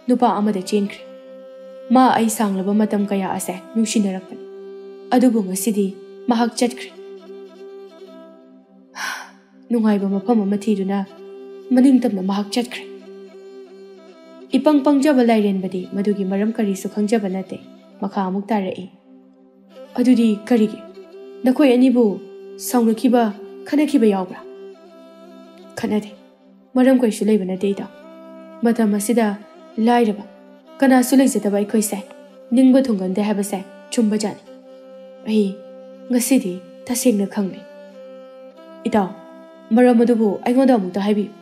ꯅꯨꯄꯥ ꯑꯃꯗ ꯆꯦꯟꯈ꯭ꯔꯦ ꯃꯥ ꯑꯩ ꯁꯥꯡꯂꯕ ꯃꯇꯝ ꯀꯌꯥ ꯑꯁꯦ ꯅꯨꯡꯁꯤꯅꯔꯛꯄꯅꯤ ꯑꯗꯨꯕꯨ ꯉꯁꯤꯗꯤ ꯃꯍꯥꯛ ꯆꯠꯈ꯭ꯔꯦ ꯅꯨꯡꯉꯥꯏꯕ ꯃꯐꯝ ꯑꯃ ꯊꯤꯗꯨꯅ ꯃꯅꯤꯡꯇꯝꯅ ꯃꯍꯥꯛ ꯆꯠꯈ꯭ꯔꯦ ꯏꯄꯪ ꯄꯪꯖꯕ ꯂꯥꯏꯔꯦꯟꯕꯗꯤ ꯃꯗꯨꯒꯤ ꯃꯔꯝ ꯀꯔꯤꯁꯨ ꯈꯪꯖꯕ ꯅꯠꯇꯦ ꯃꯈꯥ ꯑꯃꯨꯛ ꯇꯥꯔꯛꯏ ꯑꯗꯨꯗꯤ ꯀꯔꯤꯒꯤ ꯅꯈꯣꯏ ꯑꯅꯤꯕꯨ ꯁꯥꯎꯅꯈꯤꯕ ꯈꯠꯅꯈꯤꯕ ꯌꯥꯎꯕ꯭ꯔꯥ ꯈꯠꯅꯗꯦ ꯃꯔꯝ ꯀꯔꯤꯁꯨ ꯂꯩꯕ ꯅꯠꯇꯦ ꯏꯇꯥꯎ ꯃꯇꯝ ꯑꯁꯤꯗ ꯂꯥꯏꯔꯕ ꯀꯅꯥꯁꯨ ꯂꯩꯖꯗꯕ ꯑꯩꯈꯣꯏꯁꯦ ꯅꯤꯡꯕ ꯊꯨꯡꯒꯟꯗꯦ ꯍꯥꯏꯕꯁꯦ ꯆꯨꯝꯕꯖꯥꯠꯅꯤ ꯑꯩ ꯉꯁꯤꯗꯤ ꯇꯁꯦꯡꯅ ꯈꯪꯂꯦ ꯏꯇꯥꯎ ꯃꯔꯝ ꯑꯗꯨꯕꯨ ꯑꯩꯉꯣꯟꯗ ꯑꯃꯨꯛꯇ ꯍꯥꯏꯕꯤꯌꯨ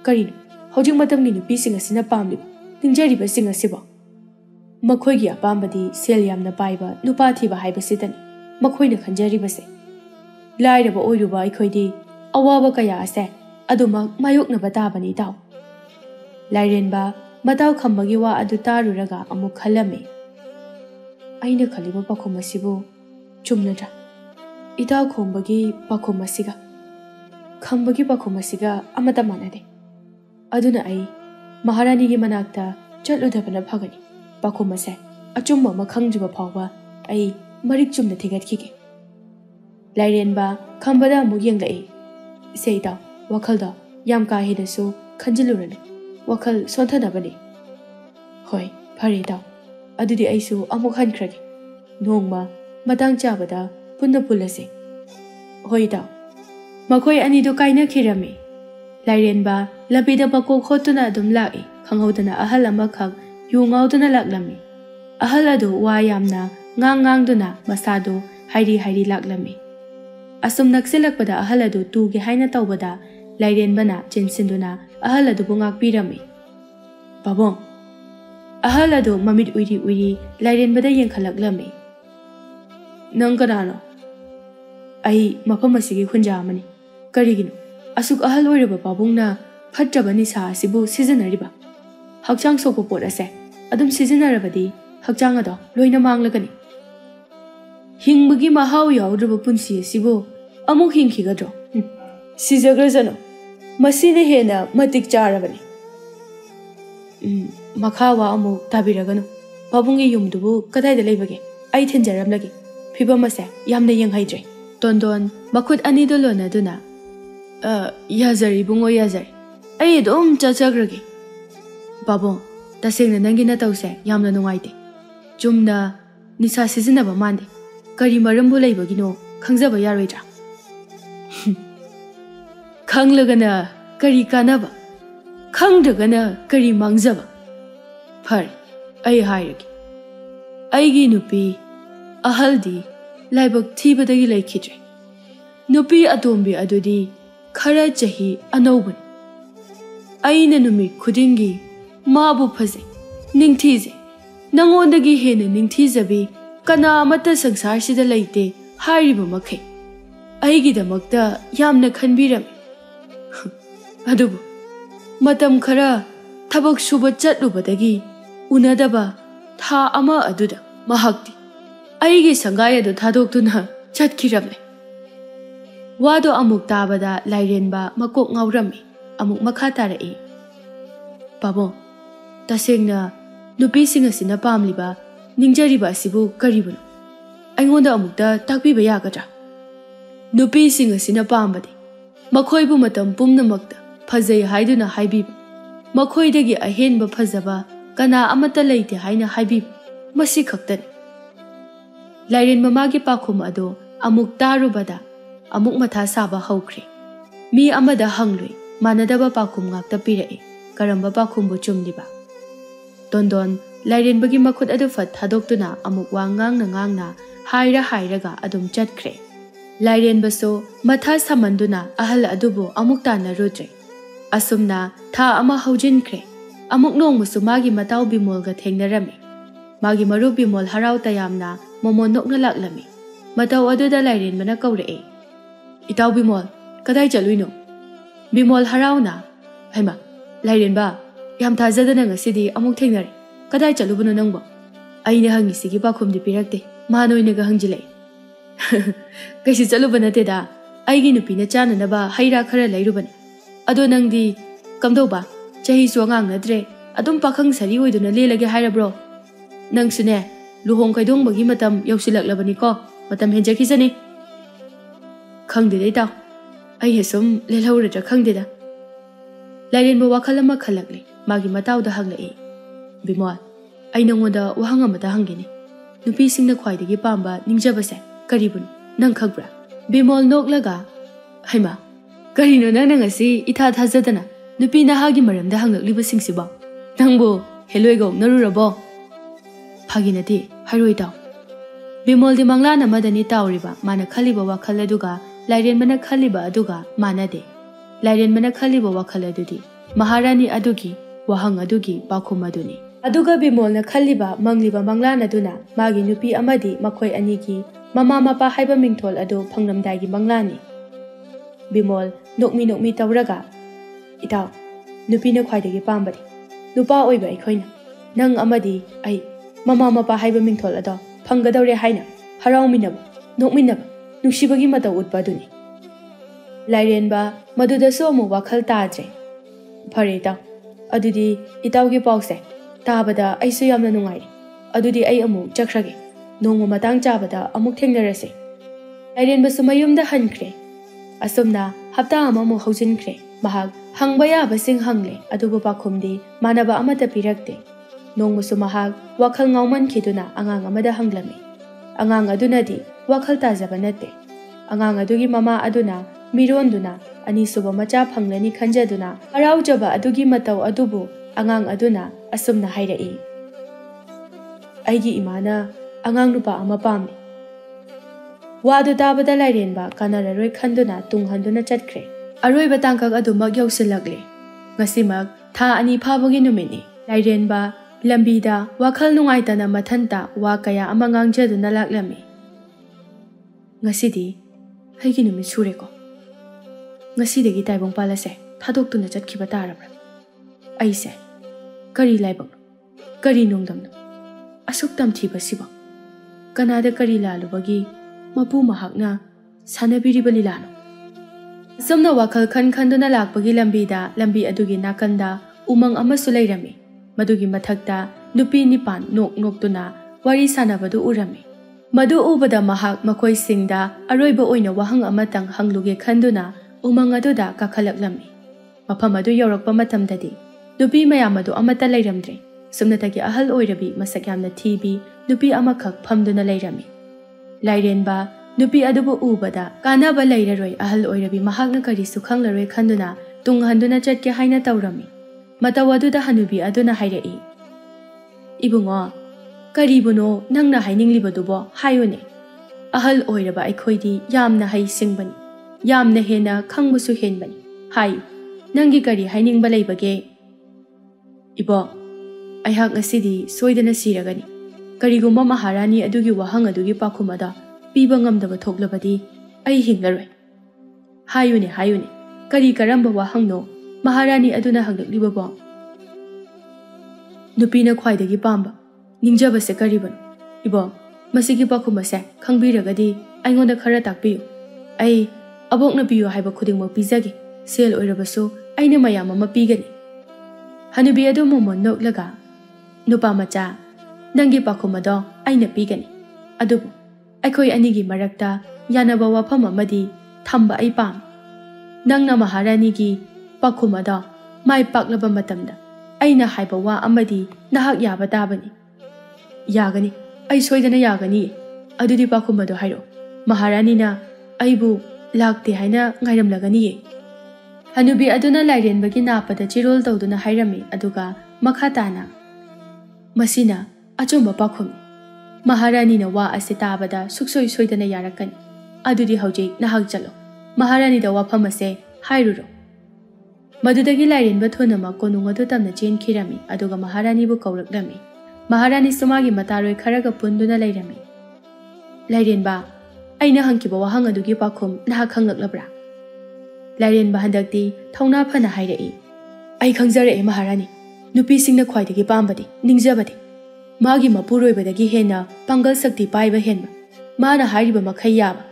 ꯀꯔꯤꯅꯣ ꯍꯧꯖꯤꯛ ꯃꯇꯝꯒꯤ ꯅꯨꯄꯤꯁꯤꯡ ꯑꯁꯤꯅ ꯄꯥꯝꯂꯤꯕ ꯅꯤꯡꯖꯔꯤꯕꯁꯤꯡ ꯑꯁꯤꯕꯣ ꯃꯈꯣꯏꯒꯤ ꯑꯄꯥꯝꯕꯗꯤ ꯁꯦꯜ ꯌꯥꯝꯅ ꯄꯥꯏꯕ ꯅꯨꯄꯥ ꯊꯤꯕ ꯍꯥꯏꯕꯁꯤꯗꯅꯤ ꯃꯈꯣꯏꯅ ꯈꯟꯖꯔꯤꯕꯁꯦ ꯂꯥꯏꯔꯕ ꯑꯣꯏꯔꯨꯕ ꯑꯩꯈꯣꯏꯗꯤ ꯑꯋꯥꯕ ꯀꯌꯥ ꯑꯁꯦ ꯑꯗꯨꯃꯛ ꯃꯥꯌꯣꯛꯅꯕ ꯇꯥꯕꯅꯤ ꯏꯇꯥꯎ ꯂꯥꯏꯔꯦꯟꯕ ꯃꯇꯥꯎ ꯈꯝꯕꯒꯤ ꯋꯥ ꯑꯗꯨ ꯇꯥꯔꯨꯔꯒ ꯑꯃꯨꯛ ꯈꯜꯂꯝꯃꯤ ꯑꯩꯅ ꯈꯜꯂꯤꯕ ꯄꯥꯎꯈꯨꯝ ꯑꯁꯤꯕꯨ ꯆꯨꯝꯅꯗ꯭ꯔꯥ ꯏꯇꯥꯎ ꯈꯣꯝꯕꯒꯤ ꯄꯥꯎꯈꯨꯝ ꯑꯁꯤꯒ ꯈꯝꯕꯒꯤ ꯄꯥꯎꯈꯨꯝ ꯑꯁꯤꯒ ꯑꯃꯠꯇ ꯃꯥꯟꯅꯗꯦ ꯑꯗꯨꯅ ꯑꯩ ꯃꯍꯥꯔꯥꯅꯤꯒꯤ ꯃꯅꯥꯛꯇ ꯆꯠꯂꯨꯗꯕꯅ ꯐꯒꯅꯤ ꯄꯥꯎꯈꯨꯝ ꯑꯁꯦ ꯑꯆꯨꯝꯕ ꯑꯃ ꯈꯪꯗ꯭ꯔꯤꯕ ꯐꯥꯎꯕ ꯑꯩ ꯃꯔꯤꯛ ꯆꯨꯝꯅ ꯊꯤꯒꯠꯈꯤꯒꯦ ꯂꯥꯏꯔꯦꯟꯕ ꯈꯝꯕꯗ ꯑꯃꯨꯛ ꯌꯦꯡꯂꯛꯏ ꯏꯆꯦ ꯏꯇꯥꯎ ꯋꯥꯈꯜꯗꯣ ꯌꯥꯝ ꯀꯥ ꯍꯦꯟꯅꯁꯨ ꯈꯟꯖꯤꯜꯂꯨꯔꯅꯨ ꯋꯥꯈꯜ ꯁꯣꯟꯊꯅꯕꯅꯤ ꯍꯣꯏ ꯐꯔꯦ ꯏꯇꯥꯎ ꯑꯗꯨꯗꯤ ꯑꯩꯁꯨ ꯑꯃꯨꯛ ꯍꯟꯈ꯭ꯔꯒꯦ ꯅꯣꯡꯃ ꯃꯇꯥꯡ ꯆꯥꯕꯗ ꯄꯨꯟꯅ ꯄꯨꯜꯂꯁꯦ ꯍꯣꯏ ꯏꯇꯥꯎ ꯃꯈꯣꯏ ꯑꯅꯤꯗꯨ ꯀꯥꯏꯅꯈꯤꯔꯝꯃꯤ ꯂꯥꯏꯔꯦꯟꯕ ꯂꯝꯕꯤꯗ ꯃꯀꯣꯛ ꯈꯣꯠꯇꯨꯅ ꯑꯗꯨꯝ ꯂꯥꯛꯏ ꯈꯪꯍꯧꯗꯅ ꯑꯍꯜ ꯑꯃꯈꯛ ꯌꯨ ꯉꯥꯎꯗꯨꯅ ꯂꯥꯛꯂꯝꯃꯤ ꯑꯍꯜ ꯑꯗꯨ ꯋꯥ ꯌꯥꯝꯅ ꯉꯥꯡꯗꯨꯅ ꯃꯁꯥꯗꯨ ꯍꯥꯏꯔꯤ ꯂꯥꯛꯂꯝꯃꯤ ꯑꯁꯨꯝ ꯅꯛꯁꯤꯜꯂꯛꯄꯗ ꯑꯍꯜ ꯑꯗꯨ ꯇꯨꯒꯦ ꯍꯥꯏꯅ ꯇꯧꯕꯗ ꯂꯥꯏꯔꯦꯟꯕꯅ ꯆꯦꯟꯁꯤꯟꯗꯨꯅ ꯑꯍꯜ ꯑꯗꯨꯕꯨ ꯉꯥꯛꯄꯤꯔꯝꯃꯤ ꯄꯥꯕꯨꯡ ꯑꯍꯜ ꯑꯗꯨ ꯃꯃꯤꯠ ꯎꯏꯔꯤ ꯂꯥꯏꯔꯦꯟꯕꯗ ꯌꯦꯡꯈꯠꯂꯛꯂꯝꯃꯤ ꯅꯪ ꯀꯅꯥꯅꯣ ꯑꯩ ꯃꯐꯝ ꯑꯁꯤꯒꯤ ꯈꯨꯟꯖꯥ ꯑꯃꯅꯤ ꯀꯔꯤꯒꯤꯅꯣ ꯑꯁꯨꯛ ꯑꯍꯜ ꯑꯣꯏꯔꯕ ꯄꯥꯕꯨꯡꯅ ꯐꯠꯇ꯭ꯔꯕ ꯅꯤꯁꯥ ꯑꯁꯤꯕꯨ ꯁꯤꯖꯤꯟꯅꯔꯤꯕ ꯍꯛꯆꯥꯡ ꯁꯣꯛꯄ ꯄꯣꯠ ꯑꯁꯦ ꯑꯗꯨꯝ ꯁꯤꯖꯤꯟꯅꯔꯕꯗꯤ ꯍꯛꯆꯥꯡ ꯑꯗꯣ ꯂꯣꯏꯅ ꯃꯥꯡꯂꯒꯅꯤ ꯍꯤꯡꯕꯒꯤ ꯃꯍꯥꯎ ꯌꯥꯎꯗ꯭ꯔꯕ ꯄꯨꯟꯁꯤ ꯑꯁꯤꯕꯨ ꯑꯃꯨꯛ ꯍꯤꯡꯈꯤꯒꯗ꯭ꯔꯣ ꯁꯤꯖꯈ꯭ꯔꯖꯅꯨ ꯃꯁꯤꯅ ꯍꯦꯟꯅ ꯃꯇꯤꯛ ꯆꯥꯔꯕꯅꯤ ꯃꯈꯥ ꯋꯥ ꯑꯃꯨꯛ ꯇꯥꯕꯤꯔꯒꯅꯨ ꯄꯥꯕꯨꯡꯒꯤ ꯌꯨꯝꯗꯨꯕꯨ ꯀꯗꯥꯏꯗ ꯂꯩꯕꯒꯦ ꯑꯩ ꯊꯤꯟꯖꯔꯝꯂꯒꯦ ꯐꯤꯕꯝ ꯑꯁꯦ ꯌꯥꯝꯅ ꯌꯦꯡꯍꯩꯗ꯭ꯔꯦ ꯇꯣꯟꯗꯣꯟ ꯃꯈꯨꯠ ꯑꯅꯤꯗꯨ ꯂꯣꯟꯅꯗꯨꯅ ꯌꯥꯖꯔꯤ ꯏꯕꯨꯡꯉꯣ ꯌꯥꯖꯔꯤ ꯑꯩ ꯑꯗꯨꯝ ꯆꯠꯆꯈ꯭ꯔꯒꯦ ꯄꯥꯕꯨꯡ ꯇꯁꯦꯡꯅ ꯅꯪꯒꯤ ꯅꯇꯧꯁꯦ ꯌꯥꯝꯅ ꯅꯨꯡꯉꯥꯏꯇꯦ ꯆꯨꯝꯅ ꯅꯤꯁꯥ ꯁꯤꯖꯤꯟꯅꯕ ꯃꯥꯟꯗꯦ ꯀꯔꯤ ꯃꯔꯝꯕꯨ ꯂꯩꯕꯒꯤꯅꯣ ꯈꯪꯖꯕ ꯌꯥꯔꯣꯏꯗ꯭ꯔꯥ ꯈꯪꯂꯒꯅ ꯀꯔꯤ ꯀꯥꯟꯅꯕ ꯈꯪꯗ꯭ꯔꯒꯅ ꯀꯔꯤ ꯃꯥꯡꯖꯕ ꯐꯔꯦ ꯑꯩ ꯍꯥꯏꯔꯒꯦ ꯑꯩꯒꯤ ꯅꯨꯄꯤ ꯑꯍꯜꯗꯤ ꯂꯥꯏꯕꯛ ꯊꯤꯕꯗꯒꯤ ꯂꯩꯈꯤꯗ꯭ꯔꯦ ꯅꯨꯄꯤ ꯑꯇꯣꯝꯕꯤ ꯑꯗꯨꯗꯤ ꯈꯔ ꯆꯍꯤ ꯑꯅꯧꯕꯅꯤ ꯑꯩꯅ ꯅꯨꯃꯤꯠ ꯈꯨꯗꯤꯡꯒꯤ ꯃꯥꯕꯨ ꯐꯖꯩ ꯅꯤꯡꯊꯤꯖꯩ ꯅꯉꯣꯟꯗꯒꯤ ꯍꯦꯟꯅ ꯅꯤꯡꯊꯤꯖꯕꯤ ꯀꯅꯥ ꯑꯃꯠꯇ ꯁꯪꯁꯥꯔꯁꯤꯗ ꯂꯩꯇꯦ ꯍꯥꯏꯔꯤꯕ ꯃꯈꯩ ꯑꯩꯒꯤꯗꯃꯛꯇ ꯌꯥꯝꯅ ꯈꯟꯕꯤꯔꯝꯃꯤ ꯑꯗꯨꯕꯨ Matam khara thabak suba chatlubadagi unadaba tha ama aduda mahakti aigi sangai adu thadoktuna chatkhiramle. Wado amuk tabada Lairenba makok ngaurami amuk makha tarai. Pabo tasengna nupi sing asina pamliba ningjariba asibu karibun aingonda amukta takpiba yagadra. Nupi sing asina pambadi makhoibu matam pumnamakta phajai haiduna haibib makhoidagi ahenba phajaba kana amata leite haina haibib masi khaktani. Lairen mamagi pakhum ado amuk tarubada amuk matha saba haukhre. Mi amada hangloi manadaba pakhum ngakta pirai karamba pakhum bu chumliba. Dondon Lairen bagi makhut adu fat thadoktuna amuk wangang na ngangna hairaga adum chatkre. Lairen baso matha samanduna ahal adubo amuk tana rudre. Asumna tha ama haujinkre. Amuk nong musu magi matau bimol ga thengnarami. Magi maru bimol harau tayamna momon nokna laklami. Matau aduda Lairen mana kaurei. Itau bimol kadai chaluino. Bimol harau na. Haima Lairen ba yam thajadana ngasidi amuk thengnare. Kadai chalubuno nangbo. Aina hangisigi pakhumdi pirakte. Manoinaga hangjilai. Kaisi chaluba nateda. Aigi nupina chananaba haira khara lairubani. Ado nangdi kamdoba chahi su angang nadre adum pakhang sari oiduna lelage hairabro. Nangsune luhong kaidong bagi matam yausilaklabani ko matam henjakisani. Khangdidai taw. Ai hesum lelhauradra khangdida. Lairen ba wakhal ama khalakle magi matawda hanglai. Bimol ai nangoda wahang amata hangini. Nupi singna khwaidagi pamba ningjabase karibun nang khagbra. Bimol noklaga haima karino nang ngasi itha thajadana nupi nahagi maramda hangakliba singsiba nangbo heloigo narurabo phaginati haroi taw. Bimol di manglana madani tawriba mana khaliba wakhal aduga Lairen mana khaliba aduga manade. Lairen mana khaliba wakhal adudi Maharani adugi wahang adugi pakhum aduni. Aduga Bimol na khaliba mangliba manglana duna magi nupi amadi makhoi anigi mama mapa haiba mingthol adu phangnamdagi manglani. Bimol nokmi tawraga itaw nupi na khwaidagi pambadi nupa oiba aikhoina nang amadi ai mama mapa haiba mingthol ado phanggadawre haina harauminaba nokminaba nungsibagi mataw utpa duni. Lairen ba madudaso amu wakhal tadre. Phare taw adudi itawgi pause tabada aisu yamna nungairi. Adudi ai amu chakrage nongma matang chabada amuk thengnarase. Lairen ba sumayumda hankre. Asumna hapta amamu haujinkre. Mahag hangba yaba sing hangle adubu pakhumdi manaba amata pirakte. Nongmusu mahag wakhal ngauman khiduna angang amada hanglami. Angang adunadi wakhal tajaba nate. Angang adugi mama aduna mironduna anisuba macha phanglani khanjaduna haraujaba adugi mataw adubu angang aduna asumna hairai. Aigi imana angang nupa ama pamni. Wadu tabada Lairen ba kanararoi khanduna tunghanduna chatkre. Aroiba tangkak adumak yausilagle. Ngasimag tha ani phabagi numini. Lairen ba lambida wakhal nungaitana mathanta wa kaya ama ngangjaduna laklami. Ngasidi haigi numit sureko. Ngasidagi taibong palase thadoktuna chatkhiba tarabra. Aise kari laibak kari nongdamno asuk tamthiba siba kanada kari lalubagi mapu mahakna sanabiriba lilano. Samna wakhal khanduna lakpagi lambi adugi nakanda umang amasu lairami. Madugi mathakta nupi nipan noktuna wari sanabadu urami. Madu ubada mahak makhoi singda aroiba oina wahang amatang hangluge khanduna umang aduda kakalaklami. Mafam adu yaurakpa matamdadi nupi mayam adu amata lairamdre. Sumnatagi ahal oirabi masak yamna thibi nupi amakhak phamduna lairami. Lairen ba nupi adubu ubada kanaba lairaroi ahal oirabi mahakna karisu khanglaroi khanduna tunghanduna chatke haina tawrami. Mataw aduda hanubi aduna hairai. Ibungo karibuno nangna haininglibadubo hayone. Ahal oiraba aikhoidi yamna hai singbani. Yamna hena khangbusu henbani. Hayu nangi kari hainingba leibage. Ibo aihak ngasidi soidana siragani. Karigumba Maharani adugi wahang adugi pakhumada piba ngamdaba thoklabadi ai hinglaroi. Hayune kari karamba wahangno ꯃꯍꯥꯔꯥꯅꯤ ꯑꯗꯨꯅ ꯍꯪꯂꯛꯂꯤꯕꯕꯣ? ꯅꯨꯄꯤꯅ ꯈ꯭ꯋꯥꯏꯗꯒꯤ ꯄꯥꯝꯕ ꯅꯤꯡꯖꯕꯁꯦ ꯀꯔꯤꯕꯅꯣ? ꯏꯕꯣ, ꯃꯁꯤꯒꯤ ꯄꯥꯎꯈꯨꯝ ꯑꯁꯦ ꯈꯪꯕꯤꯔꯒꯗꯤ ꯑꯩꯉꯣꯟꯗ ꯈꯔ ꯇꯥꯛꯄꯤꯌꯨ. ꯑꯩ ꯑꯕꯣꯛꯅ ꯄꯤꯌꯨ ꯍꯥꯏꯕ ꯈꯨꯗꯤꯡꯃꯛ ꯄꯤꯖꯒꯦ. ꯁꯦꯜ ꯑꯣꯏꯔꯕꯁꯨ ꯑꯩꯅ ꯃꯌꯥꯝ ꯑꯃ ꯄꯤꯒꯅꯤ. ꯍꯅꯨꯕꯤ ꯑꯗꯨ ꯃꯣꯃꯣꯟ ꯅꯣꯛꯂꯒ, ꯅꯨꯄꯥ ꯃꯆꯥ, ꯅꯪꯒꯤ ꯄꯥꯎꯈꯨꯝ ꯑꯗꯣ ꯑꯩꯅ ꯄꯤꯒꯅꯤ. ꯑꯗꯨꯕꯨ ꯑꯩꯈꯣꯏ ꯑꯅꯤꯒꯤ ꯃꯔꯛꯇ ꯌꯥꯅꯕ ꯋꯥꯐꯝ ꯑꯃꯗꯤ ꯊꯝꯕ ꯑꯩ ꯄꯥꯝꯃꯤ. ꯅꯪꯅ ꯃꯍꯥꯔꯥꯅꯤꯒꯤ ꯄꯥꯎꯈꯨꯝ ꯑꯗꯣ ꯃꯥꯏ ꯄꯥꯛꯂꯕ ꯃꯇꯝꯗ ꯑꯩꯅ ꯍꯥꯏꯕ ꯋꯥ ꯑꯃꯗꯤ ꯅꯍꯥꯛ ꯌꯥꯕ ꯇꯥꯕꯅꯤ. ꯌꯥꯒꯅꯤ. ꯑꯩ ꯁꯣꯏꯗꯅ ꯌꯥꯒꯅꯤꯌꯦ. ꯑꯗꯨꯗꯤ ꯄꯥꯎꯈꯨꯝ ꯑꯗꯣ ꯍꯥꯏꯔꯛꯑꯣ. ꯃꯍꯥꯔꯥꯅꯤꯅ ꯑꯩꯕꯨ ꯂꯥꯛꯇꯦ ꯍꯥꯏꯅ ꯉꯥꯏꯔꯝꯂꯒꯅꯤꯌꯦ. ꯍꯅꯨꯕꯤ ꯑꯗꯨꯅ ꯂꯥꯏꯔꯦꯟꯕꯒꯤ ꯅꯥꯞꯄꯗ ꯆꯤꯔꯣꯜ ꯇꯧꯗꯨꯅ ꯍꯥꯏꯔꯝꯃꯤ. ꯑꯗꯨꯒ ꯃꯈꯥ ꯇꯥꯅ, ꯃꯁꯤꯅ ꯑꯆꯨꯝꯕ ꯄꯥꯎꯈꯨꯝꯅꯤ. ꯃꯍꯥꯔꯥꯅꯤꯅ ꯋꯥ ꯑꯁꯤ ꯇꯥꯕꯗ ꯁꯨꯛꯁꯣꯏ ꯁꯣꯏꯗꯅ ꯌꯥꯔꯛꯀꯅꯤ. ꯑꯗꯨꯗꯤ ꯍꯧꯖꯤꯛ ꯅꯍꯥꯛ ꯆꯠꯂꯣ. ꯃꯍꯥꯔꯥꯅꯤꯗ ꯋꯥꯐꯝ ꯑꯁꯦ ꯍꯥꯏꯔꯨꯔꯣ. ꯃꯗꯨꯗꯒꯤ ꯂꯥꯏꯔꯦꯟꯕ ꯊꯨꯅꯃꯛ ꯀꯣꯅꯨꯡ ꯑꯗꯨ ꯇꯝꯅ ꯆꯦꯟꯈꯤꯔꯝꯃꯤ. ꯑꯗꯨꯒ ꯃꯍꯥꯔꯥꯅꯤꯕꯨ ꯀꯧꯔꯛꯂꯝꯃꯤ. ꯃꯍꯥꯔꯥꯅꯤꯁꯨ ꯃꯥꯒꯤ ꯃꯇꯥꯔꯣꯏ ꯈꯔꯒ ꯄꯨꯟꯗꯨꯅ ꯂꯩꯔꯝꯃꯤ. ꯂꯥꯏꯔꯦꯟꯕ, ꯑꯩꯅ ꯍꯪꯈꯤꯕ ꯋꯥꯍꯪ ꯑꯗꯨꯒꯤ ꯄꯥꯎꯈꯨꯝ ꯅꯍꯥꯛ ꯈꯪꯂꯛꯂꯕ꯭ꯔꯥ? ꯂꯥꯏꯔꯦꯟꯕ ꯍꯟꯗꯛꯇꯤ ꯊꯧꯅꯥ ꯐꯅ ꯍꯥꯏꯔꯛꯏ. ꯑꯩ ꯈꯪꯖꯔꯛꯑꯦ ꯃꯍꯥꯔꯥꯅꯤ. ꯅꯨꯄꯤꯁꯤꯡꯅ ꯈ꯭ꯋꯥꯏꯗꯒꯤ ꯄꯥꯝꯕꯗꯤ ꯅꯤꯡꯖꯕꯗꯤ. ꯃꯥꯒꯤ ꯃꯄꯨꯔꯣꯏꯕꯗꯒꯤ ꯍꯦꯟꯅ ꯄꯥꯡꯒꯜ ꯁꯛꯇꯤ ꯄꯥꯏꯕ ꯍꯦꯟꯕ, ꯃꯥꯅ ꯍꯥꯏꯔꯤꯕ ꯃꯈꯩ ꯌꯥꯕ,